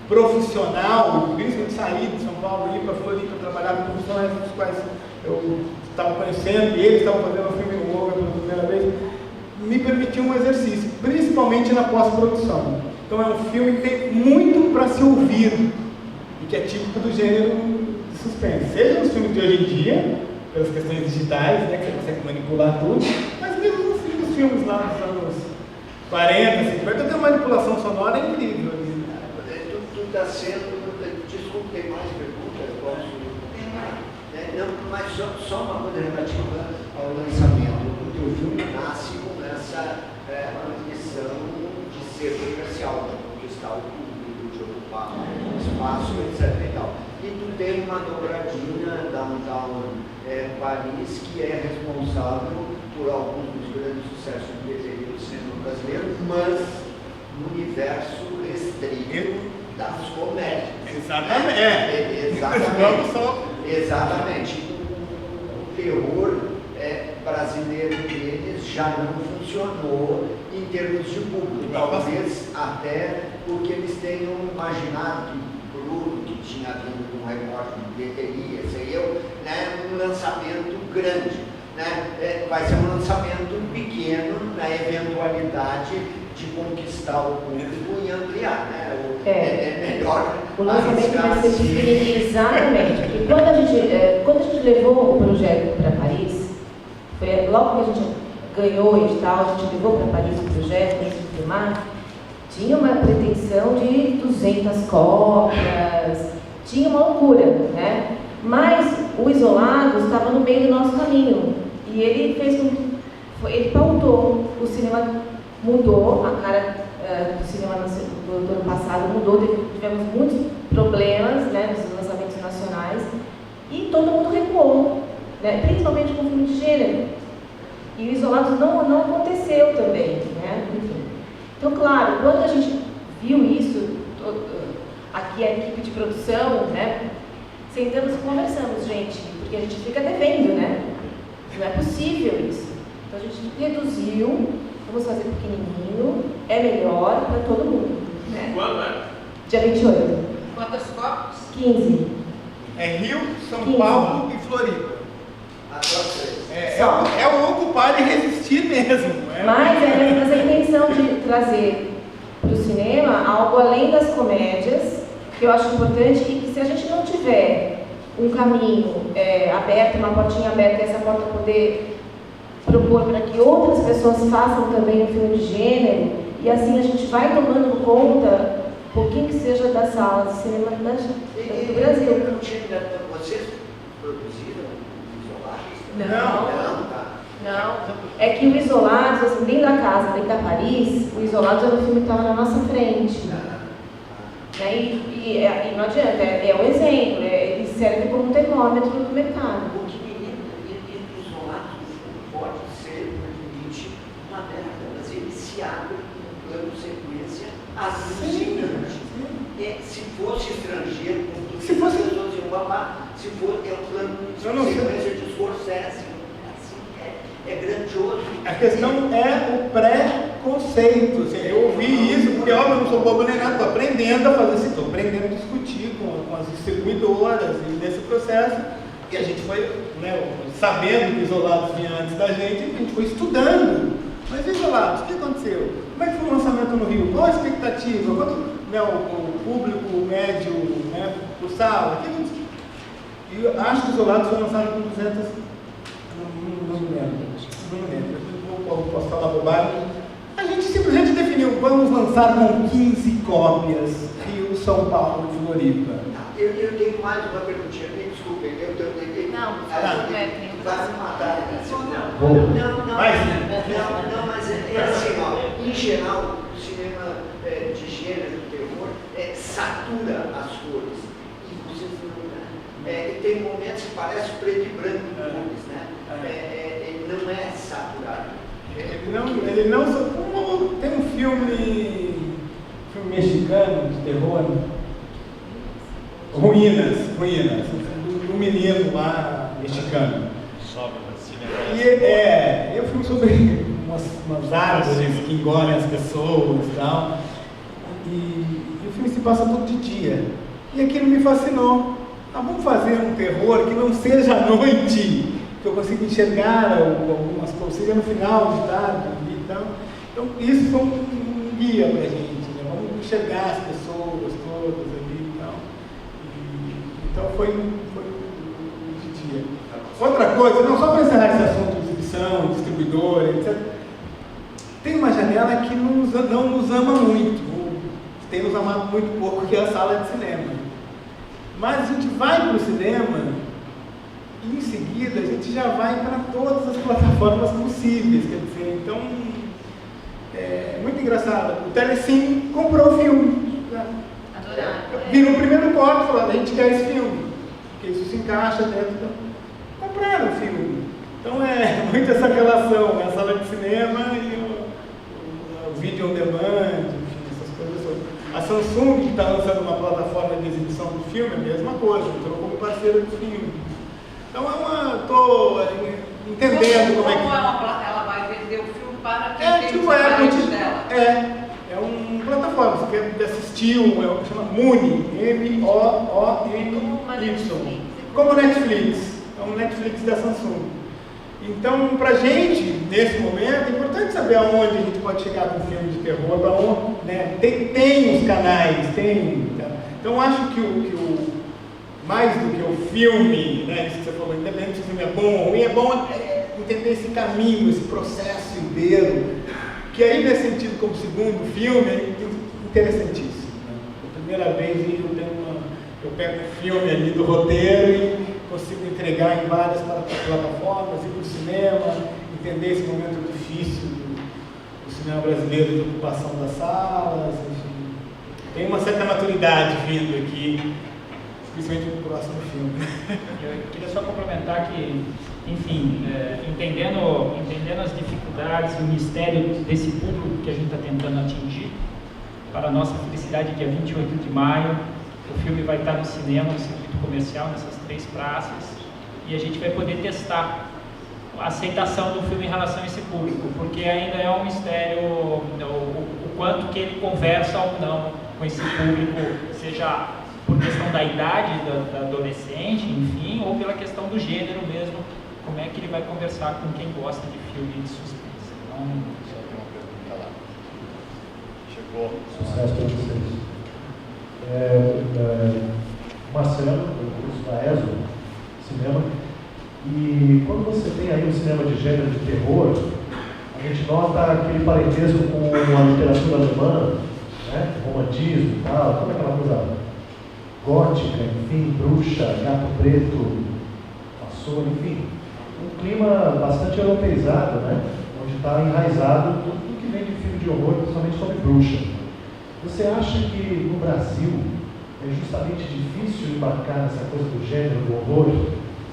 D: profissional, principalmente sair de São Paulo, ir para Floripa, trabalhar com profissionais dos quais eu estava conhecendo e eles estavam fazendo um filme novo pela primeira vez, me permitiu um exercício, principalmente na pós-produção. Então é um filme que tem muito para se ouvir e que é típico do gênero de suspense. Seja nos filmes de hoje em dia, pelas questões digitais, né, que você consegue manipular tudo, mas mesmo nos filmes lá dos anos 40, 50, tem uma manipulação sonora incrível.
M: Tu está sendo... Desculpa, tem mais perguntas? Posso... Não, mas só uma coisa relativa ao lançamento. O teu filme nasce com essa ambição de ser comercial, de conquistar o público, de ocupar o espaço, etc. E tal. E tu tem uma dobradinha Downtown Paris, que é responsável por alguns dos grandes sucessos de bilheteria do cinema brasileiro, mas no universo restrito das comédias. Exatamente. O terror brasileiro deles já não funcionou em termos de público. Talvez até porque eles tenham imaginado que Bruno, que tinha vindo com um recorde de bilheteria, seria um lançamento grande. Vai ser um lançamento pequeno na eventualidade de conquistar o público e ampliar, é melhor.
F: O lançamento vai ser pequenininho, exatamente. Porque quando a gente levou o projeto para Paris, foi logo que a gente ganhou o edital, a gente levou para Paris o projeto, antes de filmar, tinha uma pretensão de 200 cópias, tinha uma loucura, né? Mas o Isolados estava no meio do nosso caminho e ele ele pautou, o cinema mudou, a cara do cinema do ano passado mudou, tivemos muitos problemas, né, nos lançamentos nacionais e todo mundo recuou, né, principalmente com filme de gênero. E o Isolados não aconteceu também, né? Enfim. Então, claro, quando a gente viu isso, aqui a equipe de produção, né, sentamos e conversamos, gente, porque a gente fica devendo, né? Não é possível isso. Então a gente reduziu, vamos fazer pequenininho, é melhor para todo mundo. Né?
L: Quando é?
F: Dia 28.
K: Quantas cópias?
F: 15.
D: É Rio, São
F: 15.
D: Paulo e Floripa. É o ocupar e resistir mesmo.
F: Mas a intenção de trazer para o cinema algo além das comédias, que eu acho importante, e que se a gente não tiver um caminho aberto, uma portinha aberta, essa porta poder propor para que outras pessoas façam também um filme de gênero, e assim a gente vai tomando conta, um pouquinho que seja das salas de cinema do Brasil.
M: Vocês produziram Isolados?
F: Não. É que o Isolados, assim, dentro da casa, dentro da Paris, o Isolados era um filme que estava na nossa frente. Né? E não adianta, é um exemplo, ele serve como um termômetro do mercado.
M: Porque Isolados pode ser, no limite, uma década, mas ele se abre um plano sequência alucinante. Se fosse estrangeiro, se fosse pessoas iam babar, se for um plano de sequência de Scorsese, é grandioso.
D: A questão é o pré-conceito. Assim, eu ouvi isso, porque óbvio, eu não sou bobo nem nada, estou aprendendo a fazer isso, estou aprendendo a discutir com as distribuidoras e nesse processo. E a gente foi, né, sabendo que Isolados vinha antes da gente, a gente foi estudando. Mas Isolados, o que aconteceu? Como é que foi o lançamento no Rio? Qual a expectativa? Quanto, né, o público médio, né, por sala? E eu acho que Isolados foi lançado com 200. Não me lembro. Posso falar bobagem. A gente simplesmente definiu, vamos lançar com 15 cópias, Rio, São Paulo e Floripa.
M: Eu tenho mais uma perguntinha, me desculpem. Vai me matar. Não, mas é assim, ó, em geral, o cinema de gênero de terror satura as cores. E vocês não, né? Tem momentos que parece preto e branco cores, né? Ele não é saturado.
D: Ele não tem um filme mexicano de terror, Ruínas, do menino lá mexicano. E é um filme sobre umas árvores que engolem as pessoas e tal. E o filme se passa todo de dia. E aquilo me fascinou. Vamos fazer um terror que não seja à noite, que eu consiga enxergar algumas coisas, seja no final de tarde e tal. Então isso foi um guia pra gente, né? Vamos enxergar as pessoas todas ali e tal. Então foi de dia. Outra coisa, não só para encerrar esse assunto de exibição, distribuidora, etc. Tem uma janela que não nos ama muito, tem nos amado muito pouco, que é a sala de cinema. Mas a gente vai para o cinema e em seguida a gente já vai para todas as plataformas possíveis, quer dizer, então é muito engraçado. O Telecine comprou o filme. Viram o primeiro corte e falaram, a gente quer esse filme, porque isso se encaixa dentro da... Compraram o filme. Então é muito essa relação, a sala de cinema e o vídeo on demand, enfim, essas coisas todas. A Samsung, que está lançando uma plataforma de exibição do filme, é a mesma coisa, entrou como parceira do filme. Então estou entendendo como é que...
K: ela vai vender o filme para quem tem os parentes dela?
D: É uma plataforma, você quer assistir chama Moony, M-O-O-N-Y, como Netflix, é um Netflix da Samsung. Então, pra gente, nesse momento, é importante saber aonde a gente pode chegar com filme de terror, para onde, né? Tem os canais, tem. Tá? Então, acho que mais do que o filme, né? Isso que você falou, independente se o filme é bom ou ruim, é bom entender esse caminho, esse processo inteiro, que aí, nesse sentido, como segundo filme, é interessantíssimo. Né? A primeira vez eu pego um filme ali do roteiro e consigo entregar em várias plataformas, ir para o cinema, entender esse momento difícil do cinema brasileiro de ocupação das salas, enfim. Tem uma certa maturidade vindo aqui, principalmente no próximo filme.
G: Eu queria só complementar que, enfim, entendendo as dificuldades e o mistério desse público que a gente está tentando atingir, para a nossa felicidade, dia 28 de maio, o filme vai estar no cinema, no circuito comercial, nessas 3 praças, e a gente vai poder testar a aceitação do filme em relação a esse público, porque ainda é um mistério o quanto que ele conversa ou não com esse público, seja por questão da idade da adolescente, enfim, ou pela questão do gênero mesmo, como é que ele vai conversar com quem gosta de filme de suspense. Então,
A: só tem uma pergunta lá. Chegou.
N: Sucesso para vocês. Marcelo, do curso da ESO, cinema, e quando você tem aí um cinema de gênero de terror, a gente nota aquele parentesco com a literatura alemã, né, romantismo e tal, toda aquela coisa gótica, enfim, bruxa, gato preto, vassoura, enfim, um clima bastante europeizado, né, onde está enraizado tudo que vem de filme de horror, principalmente sobre bruxa. Você acha que no Brasil é justamente difícil embarcar nessa coisa do gênero, do horror,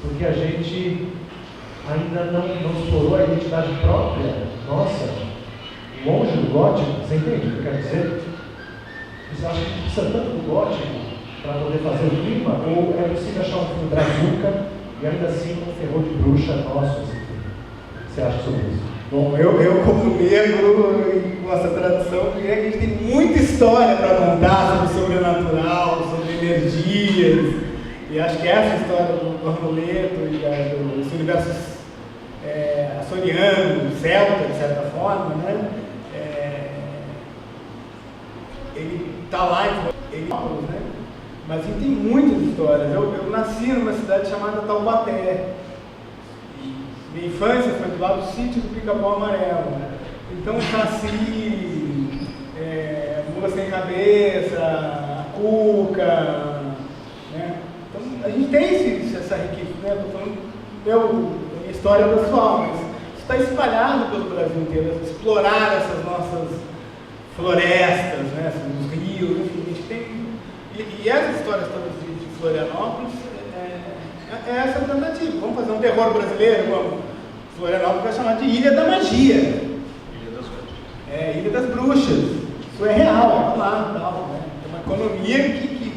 N: porque a gente ainda não explorou a identidade própria nossa, longe do gótico? Você entende o que eu quero dizer? Você acha que precisa tanto do gótico para poder fazer o clima, ou é possível achar um filme brazuca e ainda assim um terror de bruxa nosso? Assim? O que você acha sobre isso?
D: Bom, eu como negro e com essa tradição, a gente tem muita história para contar sobre o sobrenatural, sobre energias, e acho que essa história do amuleto e desse universo açoriano, celta, de certa forma, né? Ele está lá, né? Mas a gente tem muitas histórias. Eu nasci numa cidade chamada Taubaté. Minha infância foi do lado do sítio do Pica-Pau Amarelo. Então eu nasci Mula Sem Cabeça, a Cuca, né? Então a gente tem essa riqueza, né? Estou falando da minha história pessoal, mas isso está espalhado pelo Brasil inteiro, explorar essas nossas florestas, né, os rios, enfim, a gente tem... E essas histórias todas de Florianópolis é essa tentativa. Vamos fazer um terror brasileiro, vamos. Florianópolis vai chamar de Ilha da Magia. Ilha das Bruxas. Isso é real, é lá, tal, né? É uma economia que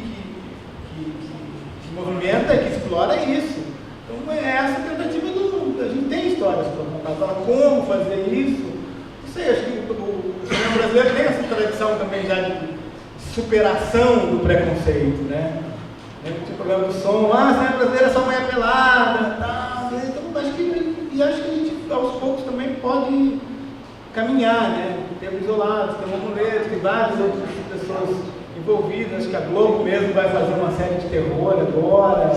D: movimenta, que explora isso. Então é essa tentativa a gente tem histórias para contar. Agora, como fazer isso? Não sei, acho que o cinema brasileiro tem essa tradição também já de superação do preconceito, né? Tinha o problema do som, a cinema brasileiro é só mulher pelada, tal, né? Então acho que a gente aos poucos também pode caminhar, né? Temos isolados, tem um amuleto, tem várias outras pessoas envolvidas. Acho que a Globo mesmo vai fazer uma série de terror agora.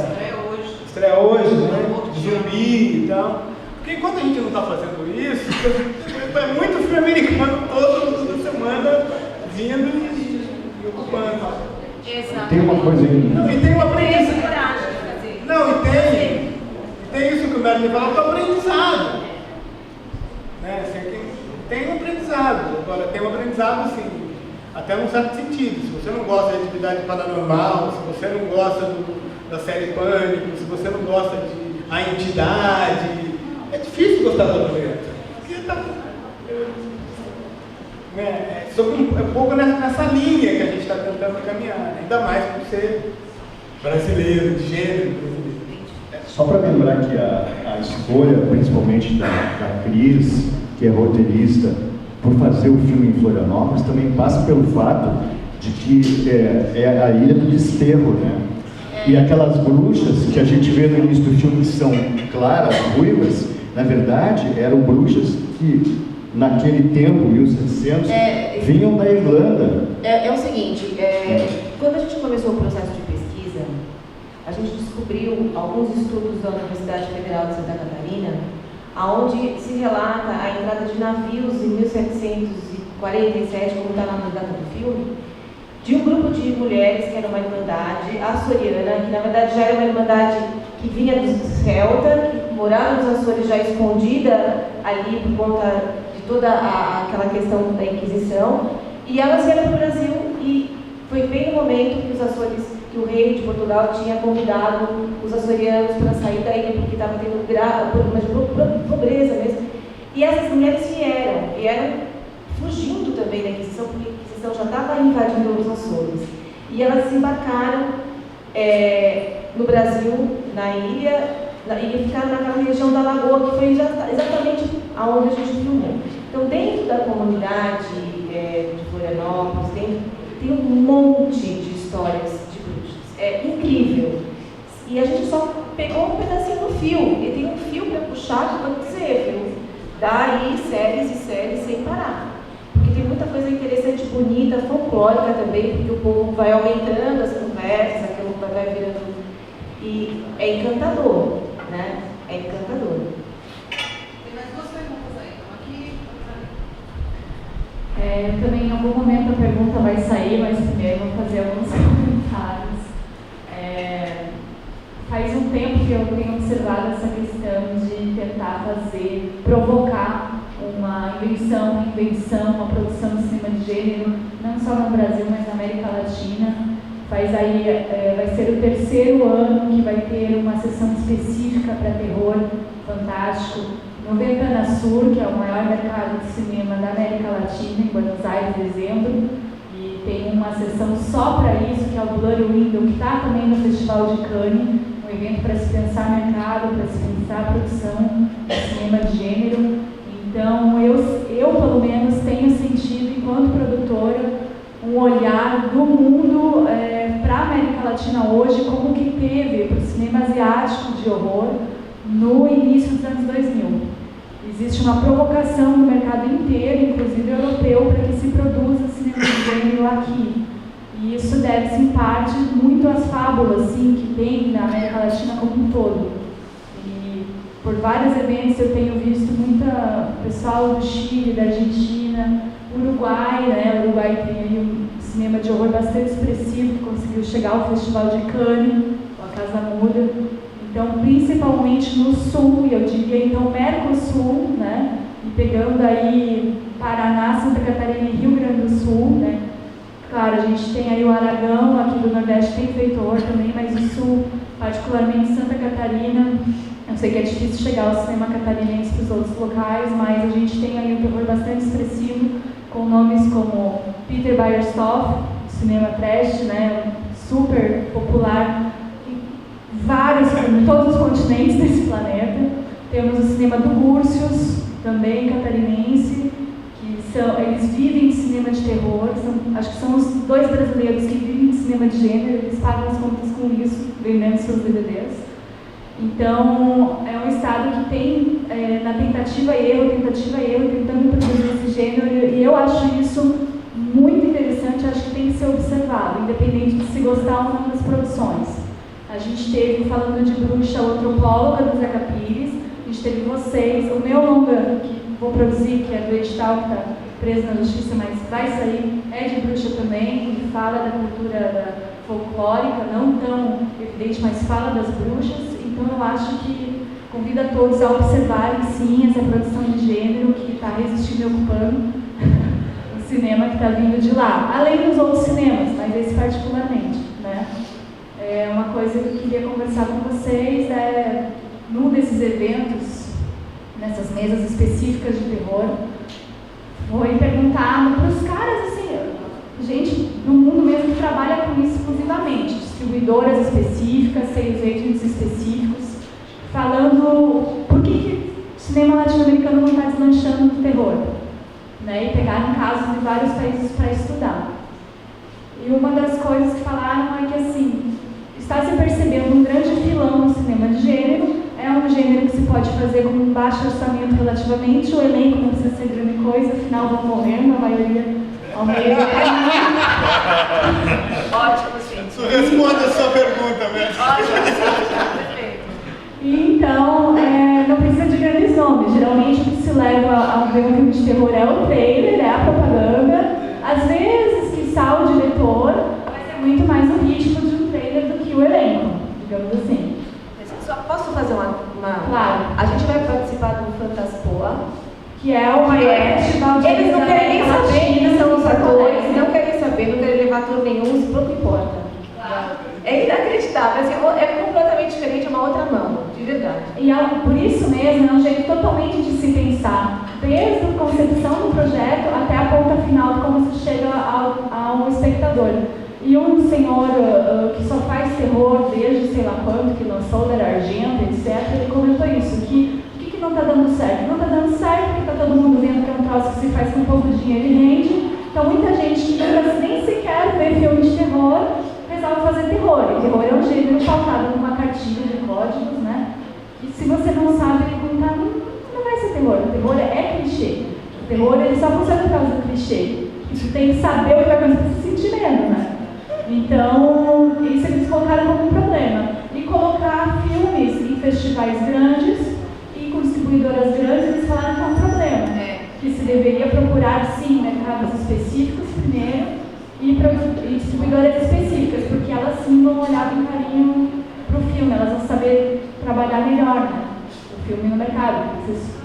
D: Estreia hoje, né? De zumbi e tal. Porque enquanto a gente não está fazendo isso, é muito filme americano toda semana vindo e ocupando.
B: Exato.
N: Tem uma coisa aí.
D: Não, e tem uma
B: aprendizagem. Coragem de fazer.
D: Não, e tem isso que o Merlin fala, que é o aprendizado. Né? Assim, tem um aprendizado. Agora, tem um aprendizado, assim, até num certo sentido. Se você não gosta de atividade paranormal, se você não gosta da série Pânico, se você não gosta de A Entidade, é difícil gostar do amuleto. Porque tá, é um pouco nessa linha que a gente está tentando caminhar, ainda mais por ser brasileiro, de gênero brasileiro.
H: Só para lembrar que a escolha, principalmente da Cris, que é roteirista, por fazer o filme em Florianópolis, também passa pelo fato de que é a ilha do desterro, né? E aquelas bruxas que a gente vê no início do filme, que são claras, ruivas, na verdade eram bruxas que naquele tempo, 1700, vinham da Irlanda.
F: É o seguinte, quando a gente começou o processo de pesquisa, a gente descobriu alguns estudos da Universidade Federal de Santa Catarina, onde se relata a entrada de navios em 1747, como está na data do filme, de um grupo de mulheres que era uma irmandade açoriana, que na verdade já era uma irmandade que vinha dos celta, que morava nos Açores já escondida ali por conta de toda aquela questão da Inquisição, e elas vieram para o Brasil e foi bem no momento que os Açores, que o rei de Portugal tinha convidado os açorianos para sair da ilha porque estava tendo problemas de pobreza mesmo. E essas mulheres vieram fugindo também da Inquisição, porque a Inquisição já estava invadindo os Açores. E elas desembarcaram no Brasil, na ilha, e ficaram naquela região da Lagoa, que foi exatamente aonde a gente filmou. Então, dentro da comunidade de Florianópolis, tem um monte de histórias de bruxas. É incrível. E a gente só pegou um pedacinho do fio. E tem um fio para puxar, que eu vou dizer, viu? Daí séries e séries sem parar. Porque tem muita coisa interessante, bonita, folclórica também, porque o povo vai aumentando as conversas, aquilo vai virando... E é encantador, né? É encantador.
B: Tem mais duas perguntas aí. Aqui.
O: Eu também, em algum momento, a pergunta vai sair, mas primeiro vou fazer alguns comentários. Faz um tempo que eu tenho observado essa questão de tentar provocar uma invenção, uma produção de cinema de gênero, não só no Brasil, mas na América Latina. Vai ser o terceiro ano que vai ter uma sessão específica para terror fantástico no Ventana Sur, que é o maior mercado de cinema da América Latina, em Buenos Aires, em dezembro. E tem uma sessão só para isso, que é o Bloody Window, que está também no Festival de Cannes, um evento para se pensar mercado, para se pensar produção de cinema de gênero. Então, eu pelo menos tenho sentido, enquanto produtora, um olhar do mundo para a América Latina hoje, como que teve para o cinema asiático de horror no início dos anos 2000. Existe uma provocação no mercado inteiro, inclusive europeu, para que se produza cinema de gênero aqui. E isso deve-se, em parte, muito às fábulas que tem na América Latina como um todo. E por vários eventos eu tenho visto muita pessoal do Chile, da Argentina, Uruguai, né? O Uruguai tem aí um cinema de horror bastante expressivo, que conseguiu chegar ao Festival de Cannes, com a Casa Muda. Então, principalmente no Sul, e eu diria então Mercosul, né? E pegando aí Paraná, Santa Catarina e Rio Grande do Sul, né? Claro, a gente tem aí o Aragão, aqui do Nordeste tem feito horror também, mas o Sul, particularmente Santa Catarina, eu sei que é difícil chegar ao cinema catarinense para os outros locais, mas a gente tem aí um terror bastante expressivo, com nomes como Peter Bierstoff, cinema trash, né? Super popular em todos os continentes desse planeta. Temos o cinema do Gúrcios, também catarinense, que eles vivem de cinema de terror, acho que são os 2 brasileiros que vivem de cinema de gênero, eles pagam as contas com isso, vendendo seus DVDs. Então, é um estado que tem, na tentativa e erro, tentando produzir esse gênero, e eu acho isso muito interessante, acho que tem que ser observado, independente de se gostar ou não das produções. A gente teve, falando de bruxa, o Antropóloga, do Zeca Pires, a gente teve vocês, o meu longa, que vou produzir, que é do edital, que está preso na justiça, mas vai sair, é de bruxa também, e fala da cultura folclórica, não tão evidente, mas fala das bruxas. Então eu acho que convido a todos a observarem, sim, essa produção de gênero que está resistindo e ocupando o cinema que está vindo de lá. Além dos outros cinemas, mas esse particularmente, né? Uma coisa que eu queria conversar com vocês num desses eventos, nessas mesas específicas de terror, foi perguntar para os caras, assim, gente no mundo mesmo que trabalha com isso exclusivamente, distribuidoras específicas, sales agents específicos, falando por que o cinema latino-americano não está deslanchando no terror, né? E pegaram casos de vários países para estudar. E uma das coisas que falaram é que, assim, está se percebendo um grande filão no cinema de gênero. É um gênero que se pode fazer com um baixo orçamento relativamente, o elenco não precisa ser grande coisa, afinal vão morrendo, a maioria ao meio.
K: Ótimo, sim.
D: Isso responde a sua pergunta, mesmo.
K: Ótimo, sim. Perfeito.
O: Então, não precisa de grandes nomes. Geralmente o que se leva a ver um filme de terror é o trailer, é a propaganda. Às vezes, quiçá, o diretor, mas é muito mais o ritmo de um trailer do que o elenco, digamos assim.
F: Só posso fazer uma...
O: Claro.
F: A gente vai participar do Fantaspoa,
O: que é o maior festival de...
F: Eles não querem nem saber quem são os atores, não querem saber, não querem levar ator nenhum, pouco importa. Claro. É inacreditável, assim, é completamente diferente, é uma outra mão, de verdade.
O: E por isso mesmo, é um jeito totalmente de se pensar, desde a concepção do projeto até a ponta final de como se chega ao espectador. E um senhor que só faz terror desde sei lá quando, que lançou Ler Argento, etc., ele comentou isso, que o que não está dando certo? Não está dando certo porque está todo mundo vendo que é um troço que se faz com pouco dinheiro e rende. Então muita gente que nunca nem sequer vê filme de terror, resolve fazer terror. E terror é um gênero pautado numa cartilha de códigos, né? E se você não sabe contar, não vai ser terror. O terror é clichê. O terror ele só funciona por causa do clichê. Isso tem que saber o que vai acontecer se sentir medo, né? Então, isso eles colocaram como um problema. E colocar filmes em festivais grandes e com distribuidoras grandes, eles falaram que é um problema. Que se deveria procurar, sim, mercados específicos primeiro e distribuidoras específicas, porque elas sim vão olhar com carinho para o filme, elas vão saber trabalhar melhor, né, o filme no mercado. Vocês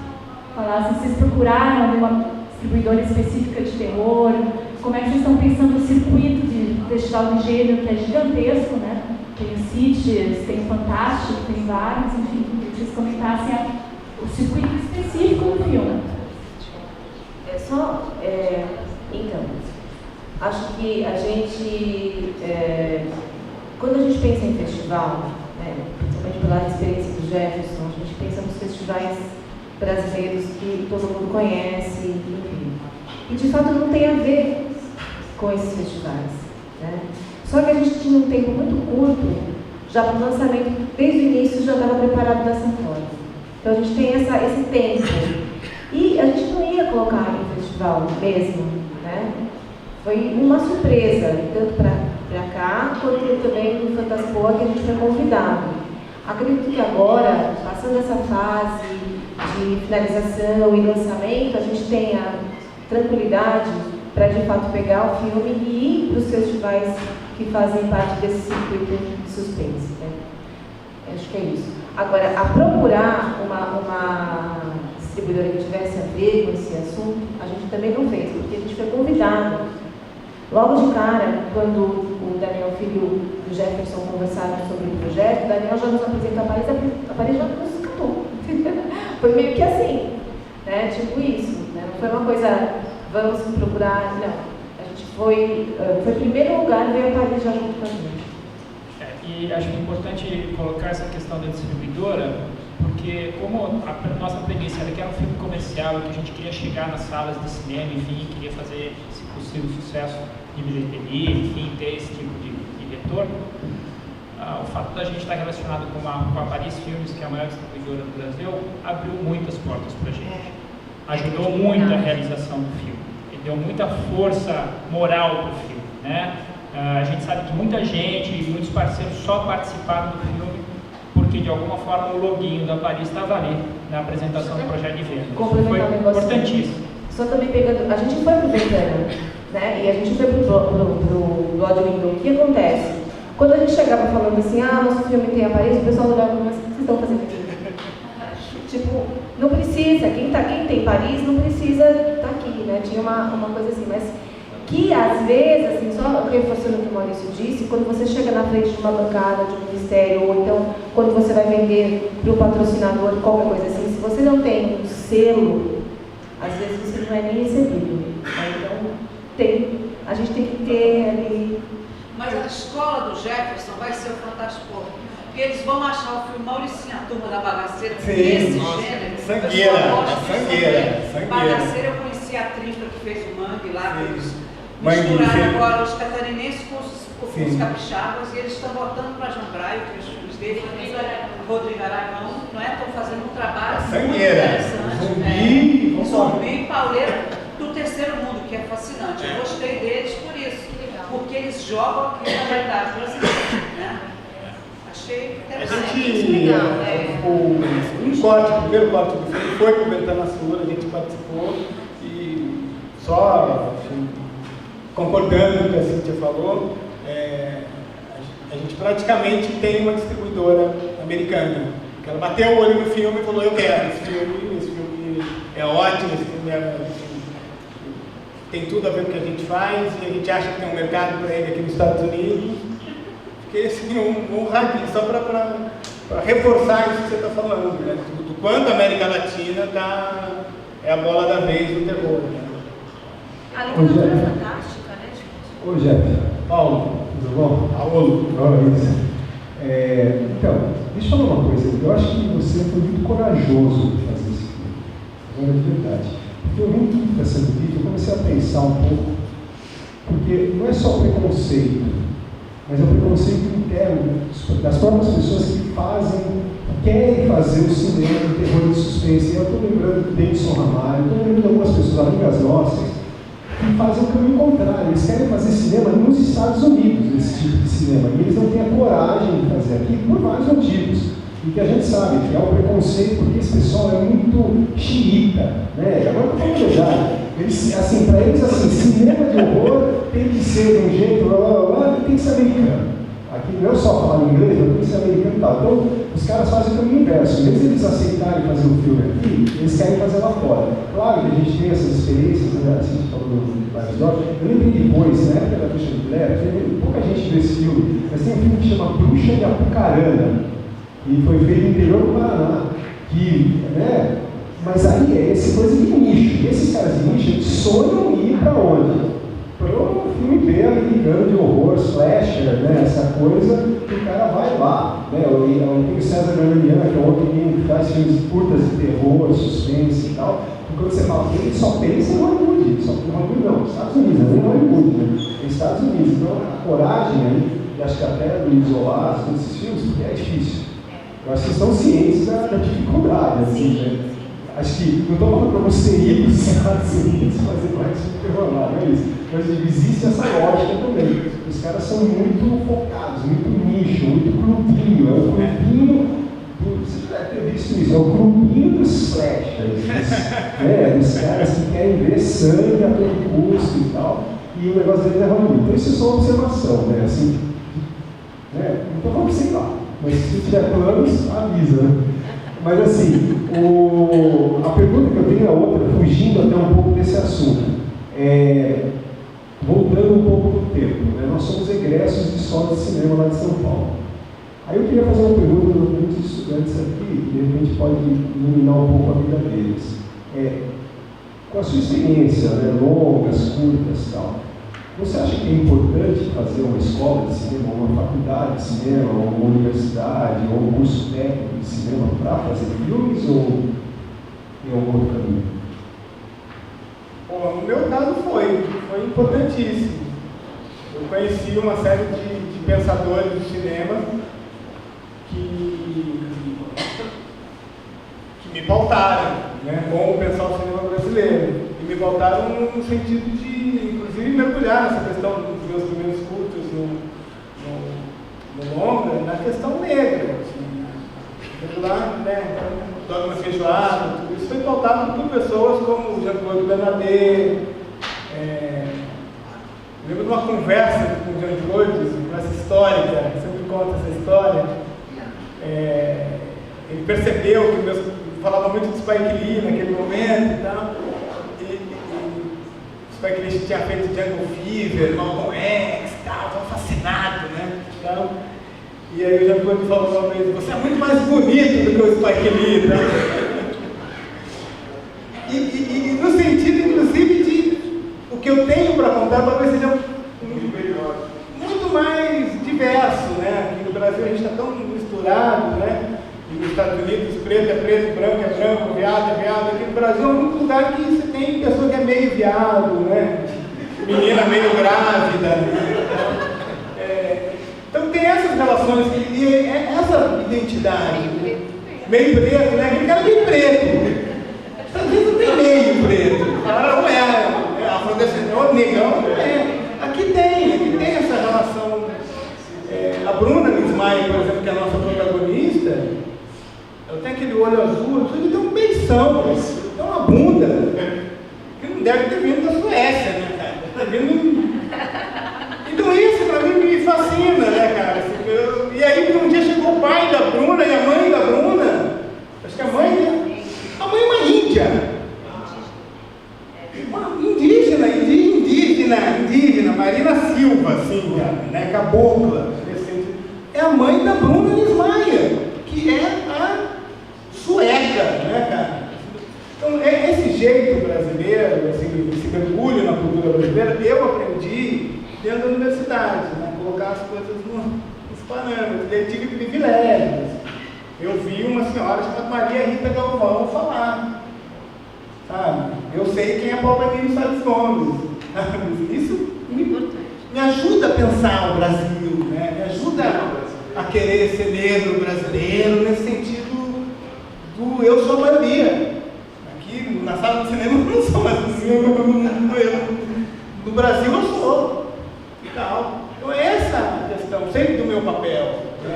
O: falassem, vocês procuraram alguma distribuidora específica de terror, como é que vocês estão pensando o circuito de festival de gênero, que é gigantesco, né? Tem o Cities, tem o Fantástico, tem vários, enfim, queria que vocês comentassem o circuito específico do filme.
F: Então, acho que a gente, quando a gente pensa em festival, né, principalmente pela experiência do Jefferson, a gente pensa nos festivais brasileiros que todo mundo conhece, enfim. E de fato não tem a ver com esses festivais, né? Só que a gente tinha um tempo muito curto, já para o lançamento, desde o início já estava preparado dessa forma. Então a gente tem esse tempo. E a gente não ia colocar em festival mesmo, né? Foi uma surpresa, tanto para cá, quanto também no Fantaspoa, que a gente foi convidado. Acredito que agora, passando essa fase de finalização e lançamento, a gente tenha tranquilidade para de fato pegar o filme e ir para os festivais que fazem parte desse circuito de suspense, né? Acho que é isso. Agora, a procurar uma distribuidora que tivesse a ver com esse assunto, a gente também não fez, porque a gente foi convidado. Logo de cara, quando o Daniel, filho do Jefferson, conversaram sobre o projeto, o Daniel já nos apresentou a Paris já nos escutou. Foi meio que assim, né? Tipo isso, né? Não foi uma coisa, vamos procurar, não. A gente foi em primeiro lugar, veio a Paris já junto com a gente.
G: E acho que é importante colocar essa questão da distribuidora, porque como a nossa premissa era que era um filme comercial, que a gente queria chegar nas salas de cinema, enfim, queria fazer, se possível, sucesso de bilheteria, enfim, ter esse tipo de retorno, o fato da gente estar relacionado com a Paris Filmes, que é a maior distribuidora do Brasil, abriu muitas portas para a gente. Ajudou muito a realização do filme, e deu muita força moral para o filme, né? A gente sabe que muita gente e muitos parceiros só participaram do filme porque de alguma forma o loginho da Paris estava ali na apresentação do projeto de venda. Foi importantíssimo.
F: Só também pegando, a gente foi pro Ventana, né? E a gente foi pro Blood Window. O que acontece? Quando a gente chegava falando assim, nosso filme tem a Paris, o pessoal olhava, mas o que vocês estão fazendo aqui? Tipo, não precisa, quem tem Paris não precisa estar aqui, né? Tinha uma coisa assim, mas que às vezes, assim, só reforçando o que o Maurício disse, quando você chega na frente de uma bancada, de um ministério, ou então quando você vai vender para o patrocinador, qualquer coisa assim, se você não tem um selo, às vezes você não é nem recebido. Né? Então, a gente tem que ter ali...
K: Mas a escola do Jefferson vai ser o Fantástico, porque eles vão achar o filme Mauricinho, a Turma da Bagaceira, esse gênero.
D: Sangueira.
K: Bagaceira, eu conheci a atriz que fez o Mangue lá, misturaram agora os catarinenses com os capixabas, e eles estão voltando para Jambraio, que os filhos dele, Rodrigo Aragão, não é? Estão fazendo um trabalho muito interessante. Zumbi, pauleira do terceiro mundo, que é fascinante. Eu gostei deles por isso, porque eles jogam aqui na realidade brasileira, né? Achei interessante.
D: O primeiro corte do filme foi com o Ventana Sul, a gente participou e só concordando com o que a Cíntia falou, a gente praticamente tem uma distribuidora americana, que ela bateu o olho no filme e falou, eu quero esse filme é ótimo, esse filme tem tudo a ver com o que a gente faz, e a gente acha que tem um mercado para ele aqui nos Estados Unidos. Fiquei assim, honradinho, só para reforçar isso que você está falando, né? Do quanto a América Latina é a bola da vez do terror. Né?
F: A literatura é fantástica, né, gente?
N: Oi, Jeff. Paulo, tudo bom? Paulo. Então, deixa eu falar uma coisa. Eu acho que você foi muito corajoso de fazer esse filme. Agora, de verdade. Porque eu vi tudo que está sendo dito, eu comecei a pensar um pouco, porque não é só preconceito, mas é o preconceito interno das próprias pessoas que querem fazer o cinema de terror e de suspense. Eu estou lembrando do Davidson Ramalho, estou lembrando de algumas pessoas, amigas nossas, que fazem o caminho contrário. Eles querem fazer cinema nos Estados Unidos, esse tipo de cinema, e eles não têm a coragem de fazer aqui por vários motivos. E que a gente sabe que é um preconceito, porque esse pessoal é muito xiita, né? Agora eu estou falando a verdade. Eles, assim, para eles, assim, cinema de horror tem que ser de um jeito, tem que ser americano. Aqui não é só falar inglês, mas tem que ser americano e tal. Então, os caras fazem o caminho inverso. Em vez de eles aceitarem fazer um filme aqui, eles querem fazer lá fora. Claro que a gente tem essas experiências, né? Assim, a gente falou do Paris Dog. Eu lembrei depois, na época da Bruxa de Blair, pouca gente viu esse filme, mas tem um filme que chama Bruxa de Apucarana, e foi feito no interior do Paraná, né? Mas aí é essa coisa de nicho. E esses caras de nicho sonham em ir para onde? Para o filme B americano de horror, slasher, né? Essa coisa que o cara vai lá. Né? Tem o César Garganian, que é outro menino que faz filmes curtas de terror, suspense e tal. E quando você fala que ele só pensa em Hollywood, só em Hollywood não, Estados Unidos, não é Hollywood, né? É Estados Unidos. Então a coragem aí, e acho que até do isolar, desses filmes, porque é difícil. Eu acho que vocês estão cientes da dificuldade, assim, né? Acho que não estou falando para você ir para os Estados Unidos fazer mais de terror lá, não é isso? Mas existe essa lógica também. Os caras são muito focados, muito nicho, muito clubinho. É o clubinho você já deve ter visto isso, é o clubinho dos slashers, né? Dos caras que querem ver sangue a todo custo e tal. E o negócio deles é Hollywood. Então isso é só uma observação, né? Assim, né? Então vamos sei lá. Mas se tiver planos, avisa, né?
P: Mas assim, a pergunta que eu tenho é outra, fugindo até um pouco desse assunto. Voltando um pouco no tempo, né? Nós somos egressos de escola de cinema lá de São Paulo. Aí eu queria fazer uma pergunta para muitos estudantes aqui, que de repente pode iluminar um pouco a vida deles. Com a sua experiência, né, longas, curtas e tal, você acha que é importante fazer uma escola de cinema, uma faculdade de cinema, uma universidade, ou um curso técnico de cinema para fazer filmes, ou em algum outro caminho?
D: Bom, no meu caso foi importantíssimo. Eu conheci uma série de pensadores do cinema que me pautaram, né, como pensar o cinema brasileiro. E me pautaram no sentido de, inclusive, mergulhar nessa questão dos meus primeiros curtos no longa, na questão negra. Assim, mergulhar, né, Dogma Feijoada, tudo isso foi pautado por pessoas como Jean-Claude Bernadette. Lembro de uma conversa com o Jean-Claude, com essa histórica, sempre conta essa história. Ele percebeu que eu falava muito de Spike Lee naquele momento e tal. Spike Lee tinha feito Jungle Fever, Malcolm X e tal, estava fascinado, né? Então, e aí o Jean-Claude falou uma vez: você é muito mais bonito do que o Spike Lee, né? E no sentido, inclusive, de o que eu tenho para contar talvez seja muito mais diverso, né? Aqui no Brasil a gente está tão misturado, né? E nos Estados Unidos, preto é preto, branco é branco, viado é viado. Aqui no Brasil é o único lugar que você tem pessoa que é meio viado, né? Menina meio grávida. Então tem essas relações, e essa identidade, meio preto, né? Aquele cara é meio preto. Às vezes não tem meio preto. O cara não é afrodescendente, ou negão, não é. Aqui tem essa relação. A Bruna Lismayer, por exemplo, que é a nossa protagonista, ela tem aquele olho azul, ele tem um beição, tem uma bunda, que não deve ter vindo da Suécia, né, cara? Tá vindo. Então isso pra mim me fascina, né, cara? E aí um dia chegou o pai da Bruna e a mãe da Bruna, acho que a mãe é uma índia. Uma indígena, Marina Silva, assim, né, cabocla. É a mãe da Bruna Lismayer, que é a sueca, né, cara? Então, esse jeito brasileiro, esse mergulho na cultura brasileira, eu aprendi dentro da universidade, né? Colocar as coisas nos parâmetros. Eu tive privilégios. Eu vi uma senhora chamada Maria Rita Galvão falar, sabe? Eu sei quem é Paulo Emílio Salles Gomes. Isso me ajuda a pensar o Brasil, né? Me ajuda a querer ser negro brasileiro nesse sentido do eu sou a maioria. Aqui na sala do cinema eu não sou, mas no Brasil eu sou. E tal. Então essa é a questão, sempre do meu papel.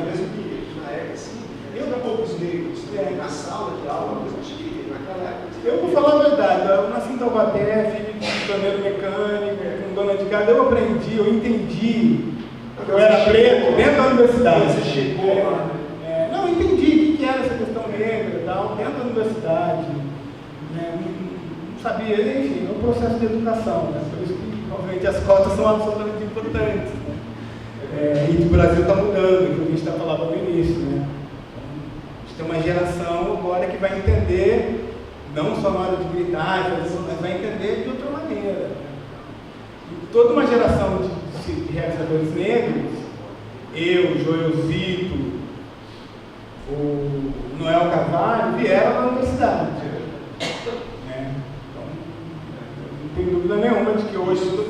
A: Mesmo que na época, assim, eu era poucos negros, na sala de aula, mas acho que naquela época.
D: Eu vou falar a verdade, eu nasci em Taubaté, filho de torneiro mecânico, com dona de casa, eu aprendi, eu entendi. Eu era preto dentro da universidade.
A: Você chegou lá,
D: né? Não, eu entendi o que era essa questão negra e tal, dentro da universidade. Né? Não sabia, enfim, é um processo de educação, né? Por isso que, obviamente, as cotas são absolutamente importantes. Né? E o Brasil está mudando, que a gente está falando no início. Né? A gente tem uma geração agora que vai entender, não só na hora de gritar, mas vai entender de outra maneira. Né? E toda uma geração de realizadores negros, eu, Joelzito, o Noel Carvalho, vieram da universidade. Né? Então, não tem dúvida nenhuma de que hoje isso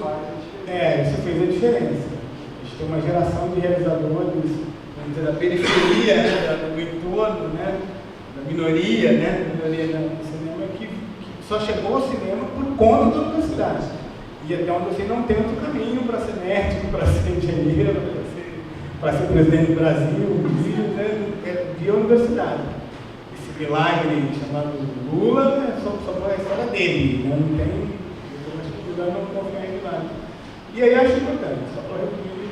D: fez a diferença. A gente tem uma geração de realizadores, vamos dizer, da periferia, né, do entorno, né, da minoria, né, do cinema, que só chegou ao cinema por conta da universidade. E até onde você não tem outro caminho para ser médico, para ser engenheiro, para ser presidente do Brasil, via universidade. Esse milagre chamado Lula, né, só foi a história dele, né, não tem, eu não confio em milagre. E aí acho importante, só para resumir,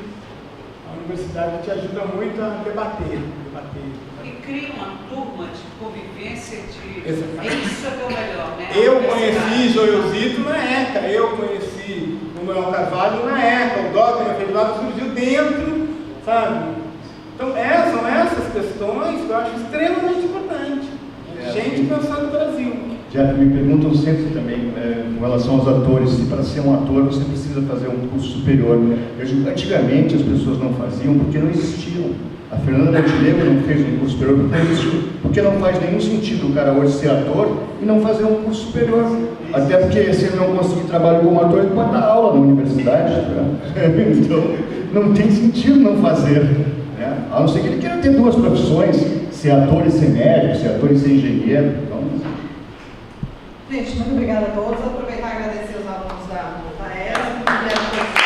D: a universidade te ajuda muito a debater. a ter.
K: E cria uma turma de convivência de...
D: Exatamente.
K: Isso é que é o melhor, né?
D: Eu conheci Joiosito na ECA, eu conheci o Manuel Carvalho na ECA, o Dogma Federado surgiu dentro, sabe? Então são essas questões que eu acho extremamente importantes. Gente pensando no Brasil.
H: Já me perguntam sempre também, com relação aos atores, se para ser um ator você precisa fazer um curso superior. Eu digo, antigamente as pessoas não faziam porque não existiam. A Fernanda Montenegro não fez um curso superior porque não existiu. Porque não faz nenhum sentido o cara hoje ser ator e não fazer um curso superior. Até porque se ele não conseguir trabalho como ator, ele pode dar aula na universidade. Então, não tem sentido não fazer. Né? A não ser que ele queira ter duas profissões, ser ator e ser médico, ser ator e ser engenheiro. Então,
I: gente, muito obrigada a todos. Aproveitar e agradecer os alunos da ESA.